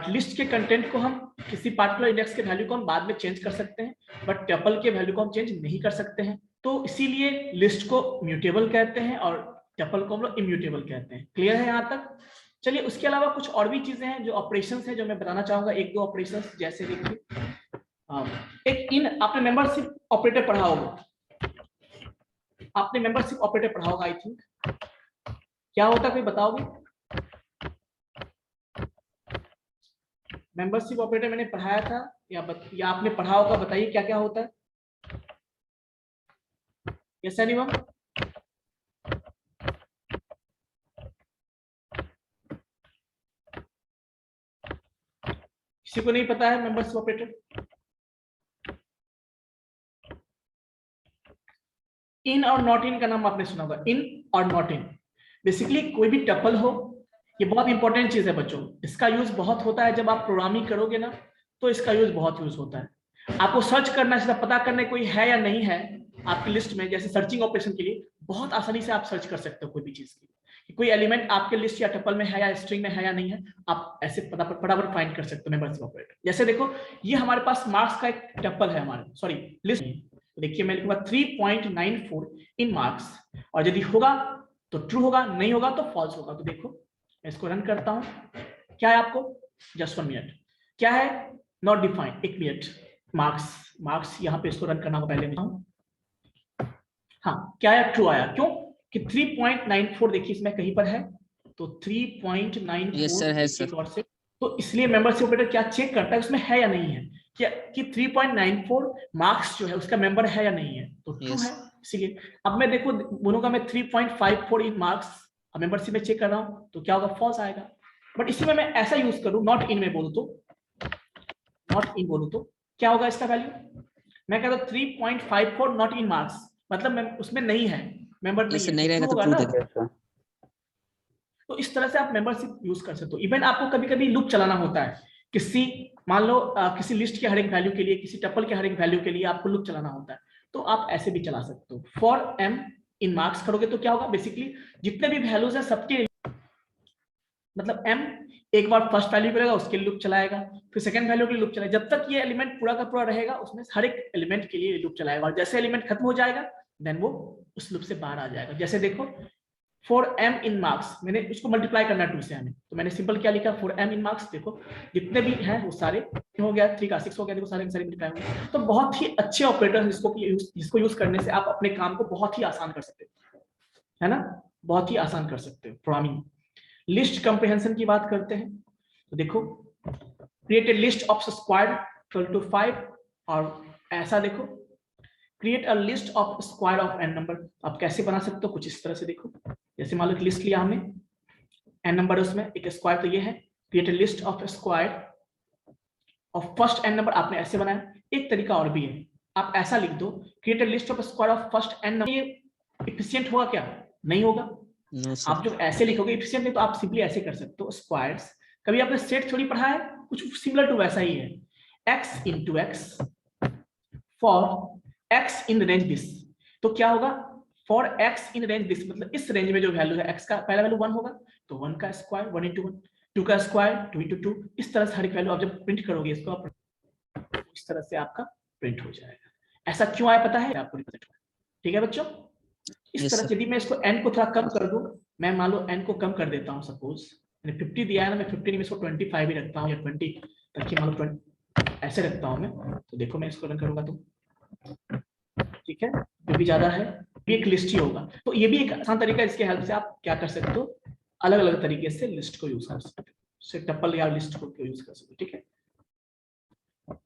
लिस्ट के कंटेंट को हम किसी पार्टिकुलर इंडेक्स के वैल्यू को हम बाद में चेंज कर सकते हैं, बट टपल के वैल्यू को हम चेंज नहीं कर सकते हैं। तो इसीलिए लिस्ट को म्यूटेबल कहते हैं और टपल को हम लोग इम्यूटेबल कहते हैं। क्लियर है यहाँ तक? चलिए उसके अलावा कुछ और भी चीजें हैं जो ऑपरेशंस हैं जो मैं बताना चाहूंगा, 1-2 ऑपरेशंस। जैसे देखिए एक इन आपने मेंबरशिप ऑपरेटर पढ़ा होगा, आई थिंक क्या होता है, कोई बताओगे? मेंबरशिप ऑपरेटर मैंने पढ़ाया था या आपने पढ़ा होगा, बताइए क्या क्या होता है। Yes anyone? किसी को नहीं पता है मेंबरशिप ऑपरेटर? इन और नॉट इन का नाम आपने सुना होगा, इन और नॉट इन। बेसिकली कोई भी टपल हो, ये बहुत इंपॉर्टेंट चीज है बच्चों, इसका यूज बहुत होता है जब आप प्रोग्रामिंग करोगे ना, तो इसका यूज बहुत यूज होता है। आपको सर्च करना है, पता करना कोई है या नहीं है आपकी लिस्ट में, जैसे सर्चिंग ऑपरेशन के लिए बहुत आसानी से आप सर्च कर सकते हो कोई भी चीज की, कोई एलिमेंट आपके लिस्ट या टपल में है या स्ट्रिंग में है या नहीं है, आप ऐसे फटाफट फाइंड कर सकते हो मेंबरशिप ऑपरेटर। जैसे देखो, ये हमारे पास मार्क्स का एक टपल है, हमारे सॉरी लिस्ट। तो देखिए मैं लिखूंगा 3.94 इन मार्क्स, और यदि होगा तो ट्रू होगा, नहीं होगा तो फॉल्स होगा। तो देखो मैं इसको रन करता हूं, क्या है आपको, जस्ट 1 मिनट, क्या है, नॉट डिफाइंड, 1 मिनट, मार्क्स यहाँ पे इसको रन करना होगा पहले। हाँ, क्या है, ट्रू आया, क्यों कि 3.94 देखिए इसमें कहीं पर है, तो 3.94 यस सर, है सर। और से, तो इसलिए मेंबरशिप ऑपरेटर क्या चेक करता है उसमें है या नहीं है, क्या कि 3.94 मार्क्स जो है उसका मेंबर है या नहीं है, तो ट्रू है। इसीलिए अब मैं देखो बोलूंगा मैं 3.54 इन मार्क्स मेंबरशिप में चेक कर रहा हूं, तो क्या होगा, फॉल्स आएगा। बट इसी में मैं ऐसा यूज करूं, नॉट इन में बोलूं तो, नॉट इन बोलूं तो क्या होगा इसका वैल्यू, मैं कहता हूं 3.54 नॉट इन मार्क्स, मतलब मैं उसमें नहीं है, मेंबर नहीं है, नहीं रहेगा तो होगा ट्रू ना। देगा। Yes, sir. तो इस तरह से आप मेंबरशिप यूज कर सकते हो। इवन आपको कभी कभी लूप चलाना होता है, किसी मान लो किसी लिस्ट के हर एक वैल्यू के लिए, किसी टपल के हर एक वैल्यू के लिए आपको लूप चलाना होता है, तो आप ऐसे भी चला सकते हो। फॉर एम इन मार्क्स करोगे तो क्या होगा, बेसिकली जितने भी वैल्यूज है सबके, मतलब एम एक बार फर्स्ट वैल्यू करेगा उसके लिए लूप चलाएगा, फिर सेकंड वैल्यू के लिए लूप चलाएगा, जब तक ये एलिमेंट पूरा का पूरा रहेगा उसमें हर एक एलिमेंट के लिए लूप चलाएगा, और जैसे एलिमेंट खत्म हो जाएगा देन वो उस लूप से बाहर आ जाएगा। जैसे देखो फॉर एम इन मार्क्स, मैंने इसको मल्टीप्लाई करना 2 से हमें, तो मैंने सिंपल क्या लिखा, फॉर एम इन मार्क्स, देखो जितने भी हैं वो सारे हो गया, 3 का 6 हो गया, देखो सारे मल्टीप्लाई हो गए। तो बहुत ही अच्छे ऑपरेटर जिसको यूज करने से आप अपने काम को बहुत ही आसान कर सकते हो, है ना, बहुत ही आसान कर सकते हो प्रोग्रामिंग। लिस्ट कंप्रीहेंशन की बात करते हैं, तो देखो create a list of square equal to 5, और ऐसा देखो create a list of square of N number, आप कैसे बना सकते हो, कुछ इस तरह से देखो, जैसे मान लो एक लिस्ट लिया हमने, एन नंबर है उसमें एक स्क्वायर, तो ये है create a list of square of first N number, आपने ऐसे बनाया। एक तरीका और भी है, आप ऐसा लिख दो create a list of square of first N number, ये एफिशिएंट होगा क्या, नहीं होगा। आप जो ऐसे लिखोगे एफिशिएंट नहीं, तो आप सिंपली ऐसे कर सकते हो, स्क्वायर्स, कभी आपने सेट थ्योरी पढ़ा है, कुछ सिमिलर टू वैसा ही है, x into x for x in range this, तो क्या होगा, for x in range this, मतलब इस रेंज में जो वैल्यू है x का पहला वैल्यू 1 होगा, तो 1 का स्क्वायर 1 इंटू 1, 2 का स्क्वायर 2 इंटू 2, इस तरह से हर एक वैल्यू आप जब प्रिंट करोगे इसको, आप इस तरह से आपका प्रिंट हो जाएगा। ऐसा क्यों आया पता है आपको, ठीक है बच्चों। इस तरह से यदि मैं इसको n को थोड़ा कम कर दूं, मैं मान लो n को कम कर देता हूं, सपोज मैंने 50 दिया है ना, मैं 50 नहीं, मैं इसको 25 ही रखता हूं, या 20 ताकि मान लो 20 ऐसे रखता हूं मैं, तो देखो मैं इसको रन करूंगा तो ठीक है, जो भी ज्यादा है ये एक लिस्ट ही होगा। तो ये भी एक आसान तरीका है, इसके हेल्प से आप क्या कर सकते हो, अलग अलग तरीके से लिस्ट को यूज कर सकते हो, से टपल या लिस्ट को यूज कर सकते हो, ठीक है।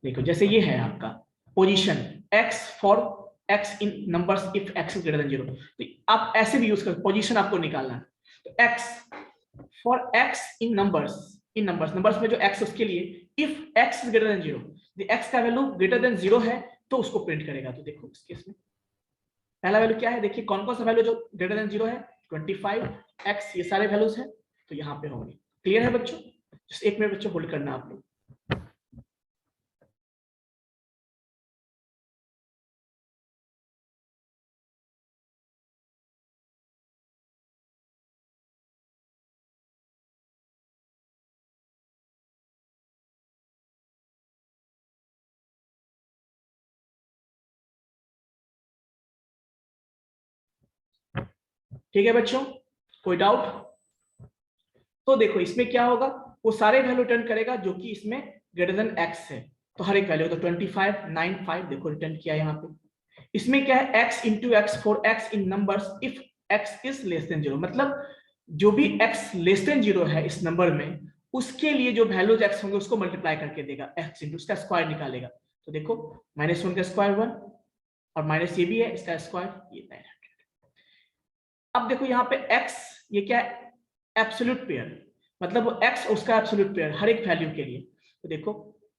देखो जैसे ये है आपका position x for x in numbers if x is greater than 0, तो आप ऐसे भी यूज कर, पोजीशन आपको निकालना है, तो x for x in numbers में जो x उसके लिए if x is greater than 0, यदि x का वैल्यू ग्रेटर देन 0 है तो उसको प्रिंट करेगा। तो देखो इस केस में पहला वैल्यू क्या है, देखिए कौन कौन सा वैल्यू जो ग्रेटर देन 0 है, 25 x, ये सारे वैल्यूज हैं, तो यहाँ पे होंगे। क्लियर है बच्चों, जस्ट एक मिनट बच्चों होल्ड करना आप लोग। ठीक है बच्चों, कोई डाउट? तो देखो इसमें क्या होगा, वो सारे वैल्यू रिटर्न करेगा जो कि इसमें ग्रेटर देन x है, तो हर एक वैल्यू, तो 25 95 देखो रिटर्न किया यहाँ पे। इसमें क्या है, x into x for x in numbers if x is less than 0, मतलब जो भी x लेस देन 0 है इस नंबर में, उसके लिए जो वैल्यूज x होंगे उसको मल्टीप्लाई करके देगा, x इंटू उसका स्क्वायर निकालेगा। तो देखो -1 का स्क्वायर 1 और माइनस ये भी है, इसका स्क्वायर ये 900। अब देखो यहाँ पे x ये क्या है, एब्सोल्यूट पेयर, मतलब वो x उसका एब्सोल्यूट पेयर हर एक वैल्यू के लिए। तो देखो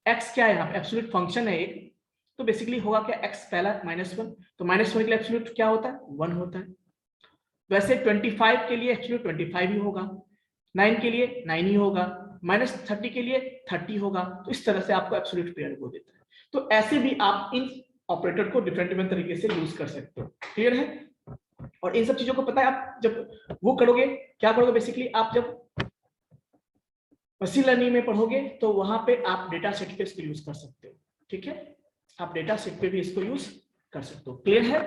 x क्या है, यहाँ पे एब्सोल्यूट फंक्शन है एक, तो बेसिकली होगा क्या, x पहला -1, तो -1 के लिए एब्सोल्यूट क्या होता है, 1 होता है। वैसे 25 के लिए एब्सोल्यूट 25 ही होगा, 9 के लिए 9 ही होगा, -30 के लिए 30 होगा। तो इस तरह से आपको एब्सोल्यूट पेयर को देता है। तो ऐसे भी आप इन ऑपरेटर को डिफरेंट डिफरेंट तरीके से यूज कर सकते हो। क्लियर है? और इन सब चीजों को पता है, आप जब वो करोगे, क्या करोगे बेसिकली, आप जब मशीन लर्निंग में पढ़ोगे तो वहां पे आप डेटा सेट पे इसको यूज कर सकते हो। ठीक है, आप डेटा सेट पे भी इसको यूज कर सकते हो। क्लियर है?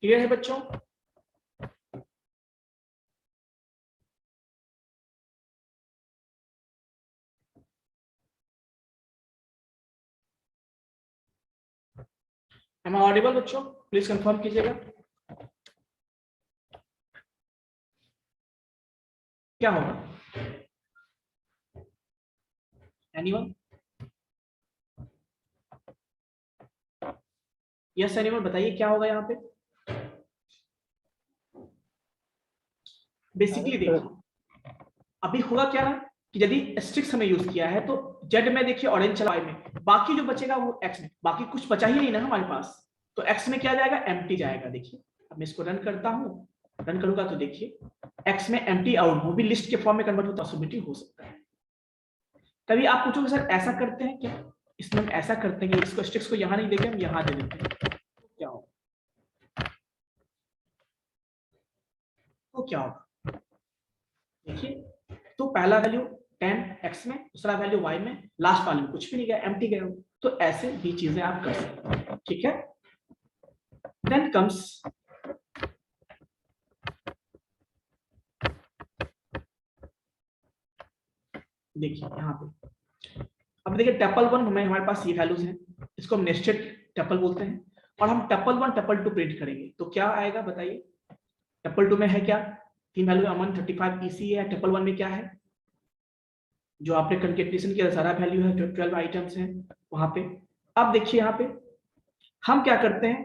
क्लियर है बच्चों? Am I audible बच्चों? प्लीज कंफर्म कीजिएगा। क्या होगा? एनीवन? यस एनीवन, बताइए क्या होगा यहाँ पे। बेसिकली देखिए अभी होगा क्या ना कि यदि एस्ट्रिक्स हमने यूज किया है तो जेड में देखिए ऑरेंज चला y में, बाकी जो बचेगा वो x में, बाकी कुछ बचा ही नहीं ना हमारे पास, तो x में क्या जाएगा, एम्प्टी जाएगा। देखिए अब मैं इसको रन करता हूँ, रन करूंगा तो देखिए x में एम्प्टी आउट, वो भी लिस्ट के फॉर्म में कन्वर्ट होता, पॉसिबिलिटी हो सकता है। कभी आप पूछोगे सर ऐसा करते हैं क्या, इसमें हम ऐसा करते हैं कि इसको स्ट्रिक्स को यहाँ नहीं देके हम यहाँ दे देते हैं, क्या होगा, तो क्या होगा देखिए, तो पहला वैल्यू 10 x में, दूसरा वैल्यू y में, लास्ट वैल्यू कुछ भी नहीं गया, एम्प्टी गया। तो ऐसे भी चीजें आप कर सकते हैं। ठीक है, देन कम्स देखिए यहाँ पे, अब देखिए टपल 1 में हमारे पास ये वैल्यूज हैं, इसको हम नेस्टेड टपल बोलते हैं, और हम टपल 1 टपल 2 प्रिंट करेंगे तो क्या आएगा बताइए। टपल 2 में है क्या, तीन वैल्यू अमन 35 पीसी है, टपल 1 में क्या है, जो आपने कंकेटेनेशन किया सारा वैल्यू है, जो 12 आइटम्स हैं वहां पे। अब देखिए यहाँ पे हम क्या करते हैं,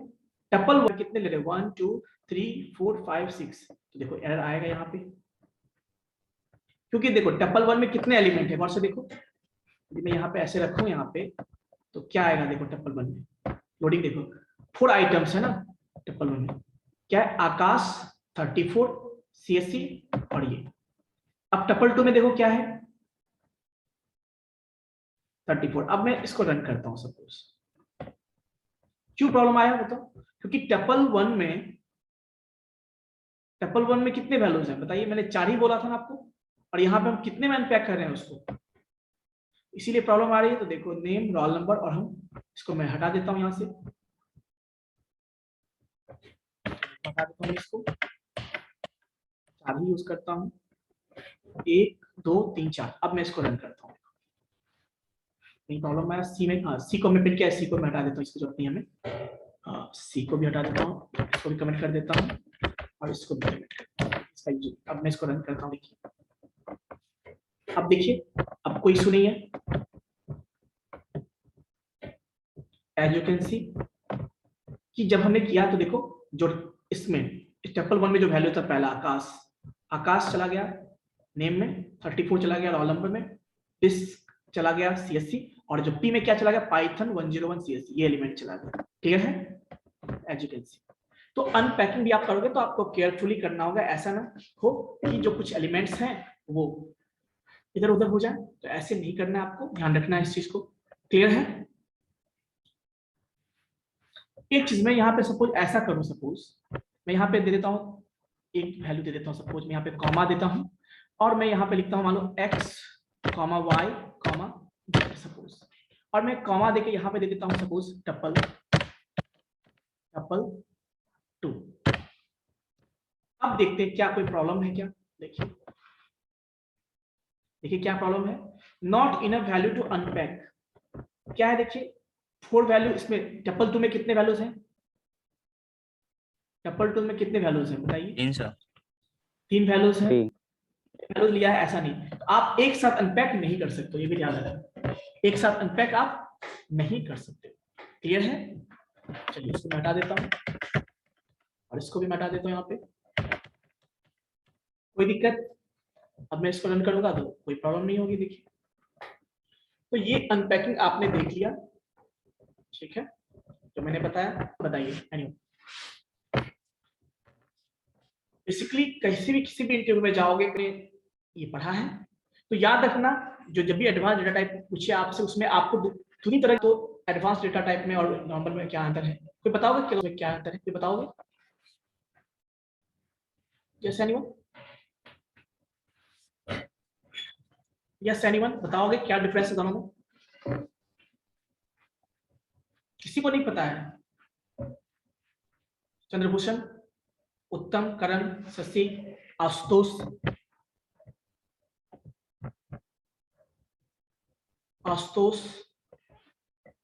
टपल 1 कितने ले रहे हैं, 1 2 3 4 5 6, तो देखो एरर आएगा यहाँ पे, क्योंकि देखो टपल 1 में कितने एलिमेंट है, और से देखो यदि मैं यहाँ पे ऐसे रखूं यहाँ पे तो क्या आएगा, देखो टपल 1 में लोडिंग देखो 4 आइटम्स है ना टपल 1 में, क्या है, आकाश 34 CSC और ये। अब टपल 2 में देखो क्या है 34। अब मैं इसको रन करता हूं, सपोज क्यों प्रॉब्लम आया बताओ, क्योंकि टपल 1 में कितने वैल्यूज हैं बताइए, मैंने 4 ही बोला था ना आपको, और यहाँ पे हम कितने में अनपैक कर रहे हैं उसको, इसीलिए प्रॉब्लम आ रही है। तो देखो नेम रोल नंबर, और हम इसको मैं हटा देता हूं यहाँ से, हटा देता हूं इसको, 4 ही यूज करता हूं, 1 2 3 4। अब मैं इसको रन करता हूँ, नहीं प्रॉब्लम आया, सी में, हाँ सी को मैं प्रिंट किया, सी को मैं हटा देता हूँ, इसकी जरूरत नहीं है हमें, सी को भी हटा देता हूँ, इसको भी कमेंट कर देता हूँ, और इसको भी कमेंट करता हूँ, इसका यूज। अब मैं इसको रन करता हूँ, देखिए अब देखिए अब कोई इशू नहीं है, एज यू कैन सी कि जब हमने किया तो देखो जो इसमें टपल 1 में जो वैल्यू था पहला आकाश, आकाश चला गया, नेम में 34 चला गया, रोल नंबर में डिस्क चला गया CSC, और जो पी में क्या चला गया, पाइथन 101 CSC, ये एलिमेंट चला गया। क्लियर है, एज यू कैन सी। तो अनपैकिंग भी आप करोगे तो आपको केयरफुली करना होगा, ऐसा ना हो कि जो कुछ एलिमेंट्स हैं वो इधर उधर हो जाए, तो ऐसे नहीं करना है, आपको ध्यान रखना है इस चीज को। क्लियर है? एक चीज मैं यहाँ पे सपोज ऐसा करूं, सपोज मैं यहाँ पे दे देता हूँ एक वैल्यू दे देता हूँ, सपोज मैं यहाँ पे कॉमा देता हूँ, और मैं यहाँ पे लिखता हूँ मान लो x, y, सपोज, और मैं कॉमा देके यहाँ पे दे देता हूँ सपोज टपल 2। अब देखते हैं क्या कोई प्रॉब्लम है क्या, देखिए देखिए क्या प्रॉब्लम है, not enough value to unpack, क्या है देखिए 4 वैल्यू, इसमें टपल 2 में कितने वैल्यूज हैं, टपल 2 में कितने वैल्यूज हैं बताइए? 300। 3 वैल्यूज हैं। 3 वैल्यूज लिया है ऐसा नहीं, तो आप एक साथ अनपैक नहीं कर सकते, ये भी ध्यान रखना, एक साथ अनपैक आप नहीं कर सकते। क्लियर है? चलिए इसको मैं हटा देता हूं और इसको भी मैं हटा देता हूं यहाँ पे। कोई दिक्कत? अब मैं इसको रन करूंगा तो कोई प्रॉब्लम नहीं होगी। देखिए तो ये अनपैकिंग आपने देख लिया, ठीक है, जो मैंने बताया। बताइए एनीवे, बेसिकली कहीं भी किसी भी इंटरव्यू में जाओगे ये पढ़ा है तो याद रखना, जो जब भी एडवांस डेटा टाइप पूछे आपसे उसमें आपको पूरी तरह, तो एडवांस डेटा टाइप में और नॉर्मल में क्या अंतर है, कोई बताओगे क्या अंतर है? कोई बताओगे? Yes anyone? Yes anyone? बताओगे क्या डिफरेंस है दोनों में? किसी को नहीं पता है? Chandrabhushan, Uttam, Karan, Shashi, Ashutosh, Ashutosh,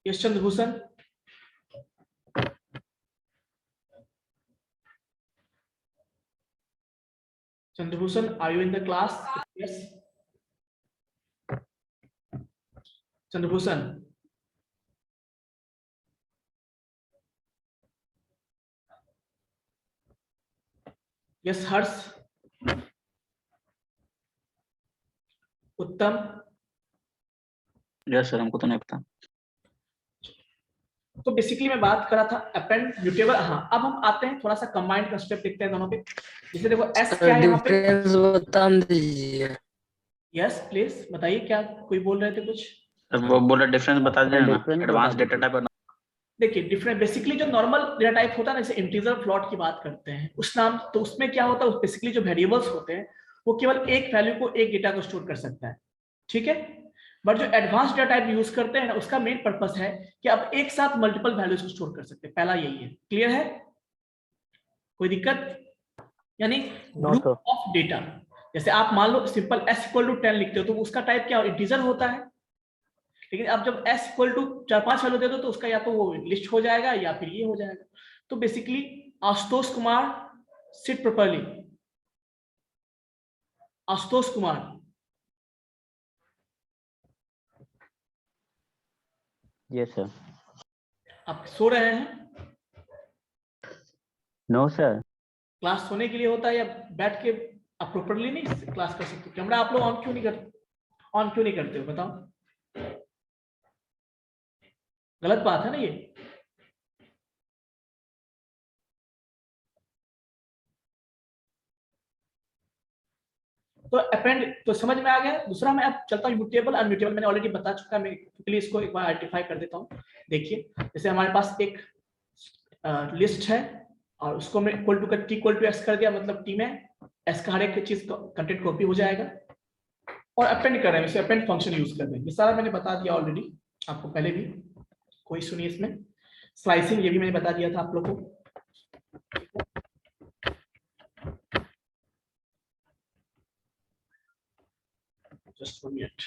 Yash Chandrabhushan, Chandrabhushan, are you in the class? Yes Chandrabhushan, yes Harsh, Uttam, yes sir, हमको तो नहीं पता। तो बेसिकली मैं बात कर रहा था अपेंड म्यूटेबल। हाँ, अब हम आते हैं थोड़ा सा कंबाइंड कंसेप्ट देखते हैं दोनों पे। जैसे देखो एस क्या है यहाँ पे? डिफरेंस बता दीजिए। यस प्लीज बताइए, क्या कोई बोल रहे थे कुछ? सर वो बोला डिफरेंस बता दीजिए ना, डिफरेंस एडवांस बता डेटा दीजिए। टाइप। देखिए डिफरेंट, बेसिकली जो नॉर्मल डेटा टाइप होता है ना, जैसे इंटीजर फ्लोट की बात करते हैं उस नाम, तो उसमें क्या होता है, बेसिकली जो वेरिएबल्स होते हैं वो केवल एक वैल्यू को, एक डेटा को स्टोर कर सकता है, ठीक है। बट जो एडवांस डेटा टाइप यूज करते हैं ना, उसका मेन पर्पस है कि आप एक साथ मल्टीपल वैल्यूज को स्टोर कर सकते हैं। पहला यही है। क्लियर है? कोई दिक्कत? यानी no group sir. Of data, जैसे आप मान लो सिंपल s इक्वल टू 10 लिखते हो तो उसका टाइप क्या इंटीजर होता है, लेकिन अब जब s इक्वल टू 4-5 वैल्यू दे दो तो उसका या तो वो लिस्ट हो जाएगा या फिर ये हो जाएगा। तो basically Ashutosh Kumar, sit properly, Ashutosh Kumar, yes sir. आप सो रहे हैं? No sir. क्लास सोने के लिए होता है या बैठ के आप प्रॉपर्ली नहीं क्लास कर सकते? कैमरा आप लोग ऑन क्यों नहीं करते? ऑन क्यों नहीं करते हो बताओ? गलत बात है ना ये। तो अपेंड तो समझ में आ गया। दूसरा मैं अब चलता हूँ म्यूटेबल अनम्यूटेबल, मैंने ऑलरेडी बता चुका, मैं क्विकली इसको एक बार आइडेंटिफाई कर देता हूँ। देखिए जैसे हमारे पास एक लिस्ट है और उसको मैं equal to T equal to X कर दिया, मतलब टी में एस का हर एक चीज कंटेंट कॉपी हो जाएगा। और अपेंड कर रहे हैं, इसे अपेंड फंक्शन यूज कर रहे हैं, ये सारा मैंने बता दिया ऑलरेडी आपको पहले भी। कोई सुनिए इसमें स्लाइसिंग, ये भी मैंने बता दिया था आप लोग को। Just 1 minute.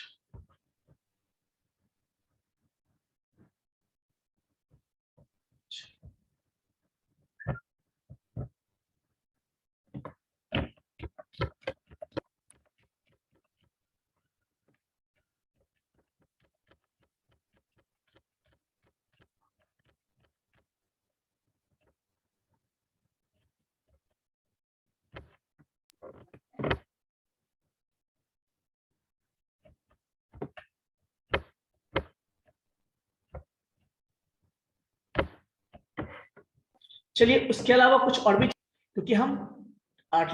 चलिए उसके अलावा कुछ और भी, क्योंकि हम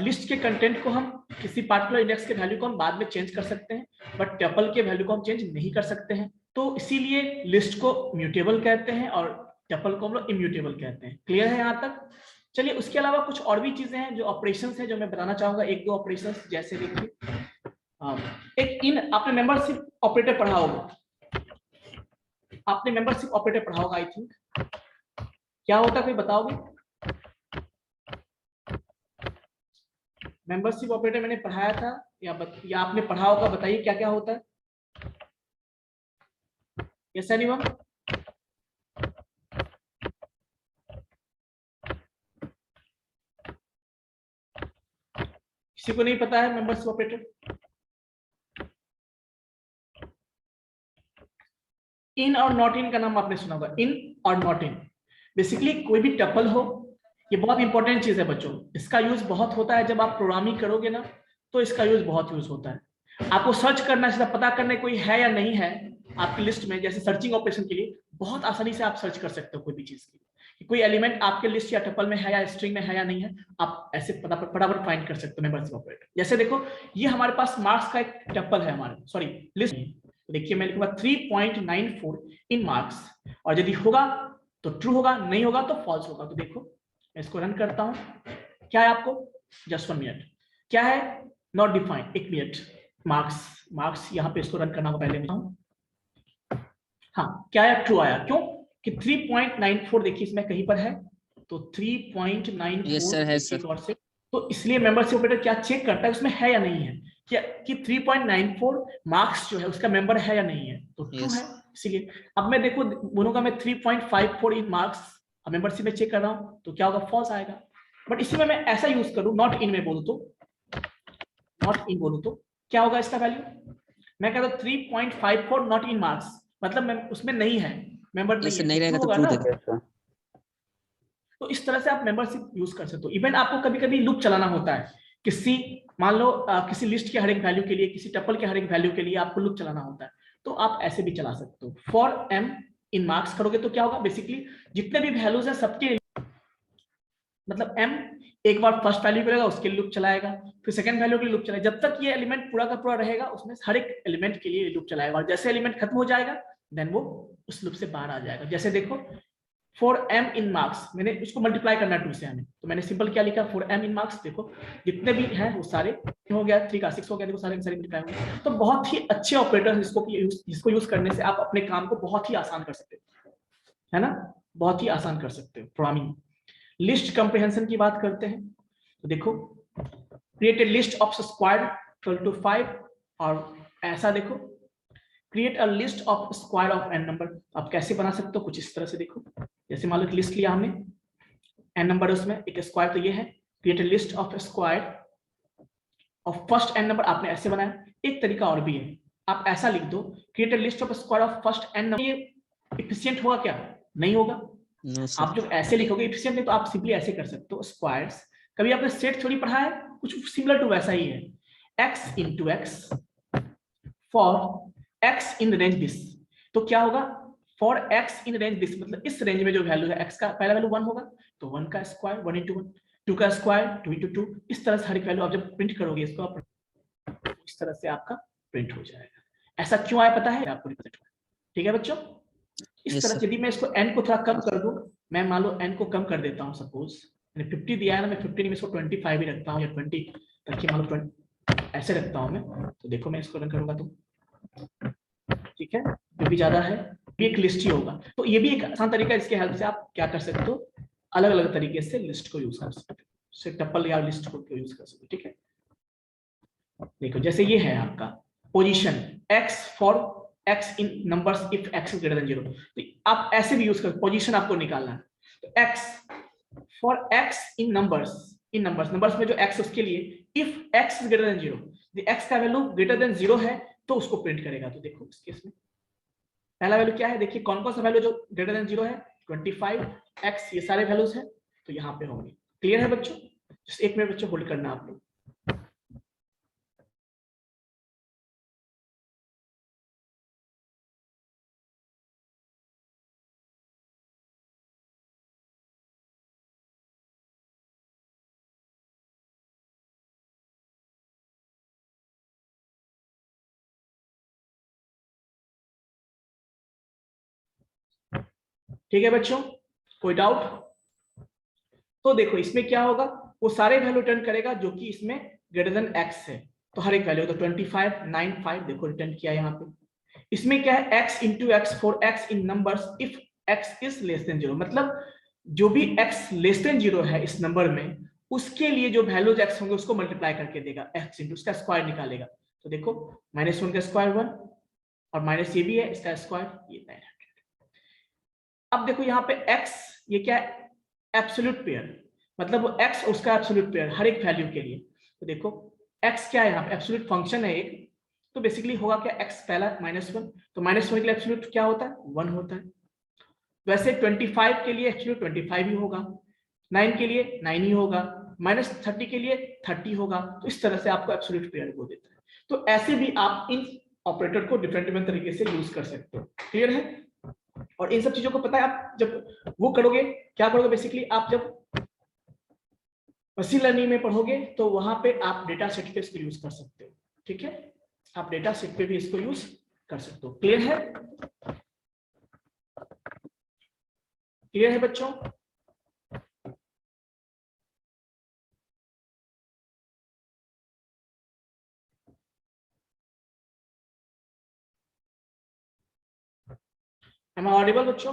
लिस्ट के कंटेंट को हम किसी पार्टिकुलर इंडेक्स के वैल्यू को हम बाद में चेंज कर सकते हैं, बट टपल के वैल्यू को हम चेंज नहीं कर सकते हैं। तो इसीलिए लिस्ट को म्यूटेबल कहते हैं और टपल को हम लोग इम्यूटेबल कहते हैं। क्लियर है यहाँ तक? चलिए उसके अलावा कुछ और भी चीजें हैं जो ऑपरेशंस हैं, जो मैं बताना चाहूंगा, एक दो ऑपरेशंस। जैसे देखिए एक इन आपने मेंबरशिप ऑपरेटर पढ़ा होगा, आपने मेंबरशिप ऑपरेटर पढ़ा होगा आई थिंक। क्या होता है कोई बताओगे? मेंबरशिप ऑपरेटर मैंने पढ़ाया था या आपने पढ़ा होगा, बताइए क्या क्या होता है। Yes anyone? किसी को नहीं पता है मेंबरशिप ऑपरेटर? इन और नॉट इन का नाम आपने सुना होगा, इन और नॉट इन। बेसिकली कोई भी टपल हो, ये बहुत इंपॉर्टेंट चीज है बच्चों, इसका यूज बहुत होता है जब आप प्रोग्रामिंग करोगे ना, तो इसका यूज बहुत यूज होता है। आपको सर्च करना है, पता करने कोई है या नहीं है आपकी लिस्ट में, जैसे सर्चिंग ऑपरेशन के लिए बहुत आसानी से आप सर्च कर सकते हो कोई भी चीज की, कोई एलिमेंट आपके लिस्ट या टपल में है या स्ट्रिंग में है या नहीं है, आप ऐसे फटाफट फाइंड कर सकते हो मेंबरशिप ऑपरेटर। जैसे देखो ये हमारे पास मार्क्स का एक टपल है, हमारे सॉरी लिस्ट। देखिए मैं लिखूंगा 3.94 इन मार्क्स, और यदि होगा तो ट्रू होगा, नहीं होगा तो फॉल्स होगा। तो देखो मैं इसको रन करता हूं, क्या है आपको, जस्ट 1 मिनट, क्या है, नॉट डिफाइंड, 1 मिनट, मार्क्स यहाँ पे इसको रन करना होगा पहले मैं। हाँ क्या है, ट्रू आया, क्यों कि 3.94 देखिए इसमें कहीं पर है, तो 3.94 यस सर है सर। और से, तो इसलिए मेंबरशिप ऑपरेटर क्या चेक करता है उसमें है या नहीं है, क्या कि 3.94 मार्क्स जो है उसका मेंबर है या नहीं है, तो ट्रू Yes. है। इसीलिए अब मैं देखो बोलूंगा मैं 3.54 इन मार्क्स मेंबरशिप में चेक कर रहा हूं, तो क्या होगा, फॉल्स आएगा। बट इसी में मैं ऐसा यूज करूं, नॉट इन में बोलूं तो, नॉट इन बोलूं तो क्या होगा इसका वैल्यू, मैं कहता हूं 3.54 नॉट इन मार्क्स, मतलब मैं उसमें नहीं है, मेंबर नहीं है, नहीं तो रहेगा true तो होगा ट्रू ना। Yes, sir. तो इस तरह से आप मेंबरशिप यूज कर सकते हो। इवन आपको कभी कभी लूप चलाना होता है, किसी मान लो किसी लिस्ट के हर एक वैल्यू के लिए, किसी टपल के हर एक वैल्यू के लिए आपको लूप चलाना होता है, तो आप ऐसे भी चला सकते हो। फॉर एम इन मार्क्स करोगे तो क्या होगा, बेसिकली जितने भी वैल्यूज है सबके, मतलब एम एक बार फर्स्ट वैल्यू करेगा उसके लिए लूप चलाएगा, फिर सेकंड वैल्यू के लिए लूप चलाएगा, जब तक ये एलिमेंट पूरा का पूरा रहेगा उसमें हर एक एलिमेंट के लिए लूप चलाएगा, और जैसे एलिमेंट खत्म हो जाएगा देन वो उस लूप से बाहर आ जाएगा। जैसे देखो फॉर एम इन मार्क्स, मैंने उसको मल्टीप्लाई करना 2 से हमें, तो मैंने सिंपल क्या लिखा, फॉर एम इन मार्क्स, देखो जितने भी हैं वो सारे हो गया, 3 का 6 हो गया, देखो सारे सारे मल्टीप्लाई हो गए। तो बहुत ही अच्छे ऑपरेटर जिसको यूज करने से आप अपने काम को बहुत ही आसान कर सकते हो, है ना, बहुत ही आसान कर सकते हो प्रोग्रामिंग। लिस्ट कंप्रीहेंशन की बात करते हैं, तो देखो create a list of square equal to 5, और ऐसा देखो create a list of square of N number, आप कैसे बना सकते हो, कुछ इस तरह से देखो, जैसे मान लो एक लिस्ट लिया हमने, एन नंबर है उसमें एक स्क्वायर, तो ये है create a list of square of first N number, आपने ऐसे बनाया। एक तरीका और भी है, आप ऐसा लिख दो create a list of square of first N number, ये एफिशिएंट होगा क्या, नहीं होगा। No sir. आप जब ऐसे लिखोगे एफिशिएंट नहीं, तो आप सिंपली ऐसे कर सकते हो, स्क्वायर्स, कभी आपने सेट थोड़ी पढ़ा है, कुछ सिमिलर टू वैसा ही है, x into x for x in range this, तो क्या होगा, for x in range this, मतलब इस रेंज में जो वैल्यू है x का पहला वैल्यू 1 होगा, तो 1 का स्क्वायर 1 इंटू 1, 2 का स्क्वायर 2 इंटू 2, इस तरह से हर एक वैल्यू आप जब प्रिंट करोगे इसको, आप इस तरह से आपका प्रिंट हो जाएगा। ऐसा क्यों आया पता है आपको, ठीक है बच्चों। इस Yes, तरह sir. से यदि मैं इसको n को थोड़ा कम कर दूं, मैं मान लो n को कम कर देता हूं, सपोज मैंने 50 दिया है ना, मैं 50 नहीं, मैं इसको 25 ही रखता हूं, या 20 तक ही मान लो 20 ऐसे रखता हूं मैं, तो देखो मैं इसको रन करूंगा तो ठीक है, जो भी ज्यादा है ये एक लिस्ट ही होगा। तो ये भी एक आसान तरीका है, इसके हेल्प से आप क्या कर सकते हो, अलग अलग तरीके से लिस्ट को यूज कर सकते हो, से टपल या लिस्ट को यूज कर सकते हो, ठीक है। देखो जैसे ये है आपका position x for x in numbers if x greater than 0, तो आप ऐसे भी यूज कर, पोजीशन आपको निकालना है, तो x for x in numbers में जो x उसके लिए इफ x ग्रेटर देन 0, यदि x का वैल्यू ग्रेटर देन 0 है तो उसको प्रिंट करेगा। तो देखो इस केस में पहला वैल्यू क्या है, देखिए कौन कौन सा वैल्यू जो ग्रेटर देन 0 है, 25 x, ये सारे वैल्यूज हैं, तो यहाँ पे होंगे। क्लियर है बच्चों, जस्ट 1 मिनट बच्चों होल्ड करना आप लोग। ठीक है बच्चों, कोई डाउट? तो देखो इसमें क्या होगा, वो सारे वैल्यू रिटर्न करेगा जो कि इसमें ग्रेटर देन x है, तो हर एक वैल्यू, तो 25 95 देखो रिटर्न किया यहाँ पे। इसमें क्या है, x into x for x in numbers if x is less than 0, मतलब जो भी x लेस देन 0 है इस नंबर में, उसके लिए जो वैल्यूज x होंगे उसको मल्टीप्लाई करके देगा, x इंटू उसका स्क्वायर निकालेगा। तो देखो -1 का स्क्वायर 1, और माइनस ये भी है इसका स्क्वायर ये 900। अब देखो यहाँ पे x ये क्या है, एब्सोल्यूट पेयर, मतलब x उसका एब्सोल्यूट पेयर हर एक वैल्यू के लिए। तो देखो x क्या है यहाँ पे, एब्सोल्यूट फंक्शन है एक, तो बेसिकली होगा क्या, x पहला -1, तो -1 के लिए एब्सोल्यूट क्या होता है, 1 होता है। वैसे 25 के लिए एब्सोल्यूट 25 ही होगा, 9 के लिए 9 ही होगा, -30 के लिए 30 होगा। तो इस तरह से आपको एब्सोल्यूट पेयर को देता है। तो ऐसे भी आप इन ऑपरेटर को डिफरेंट डिफरेंट तरीके से यूज कर सकते हो। क्लियर है? और इन सब चीजों को पता है, आप जब वो करोगे, क्या करोगे बेसिकली, आप जब मशीन लर्निंग में पढ़ोगे तो वहां पे आप डेटा सेट पे इसको यूज कर सकते हो। ठीक है, आप डेटा सेट पे भी इसको यूज कर सकते हो। क्लियर है? क्लियर है बच्चों? एम आई ऑडिबल बच्चों?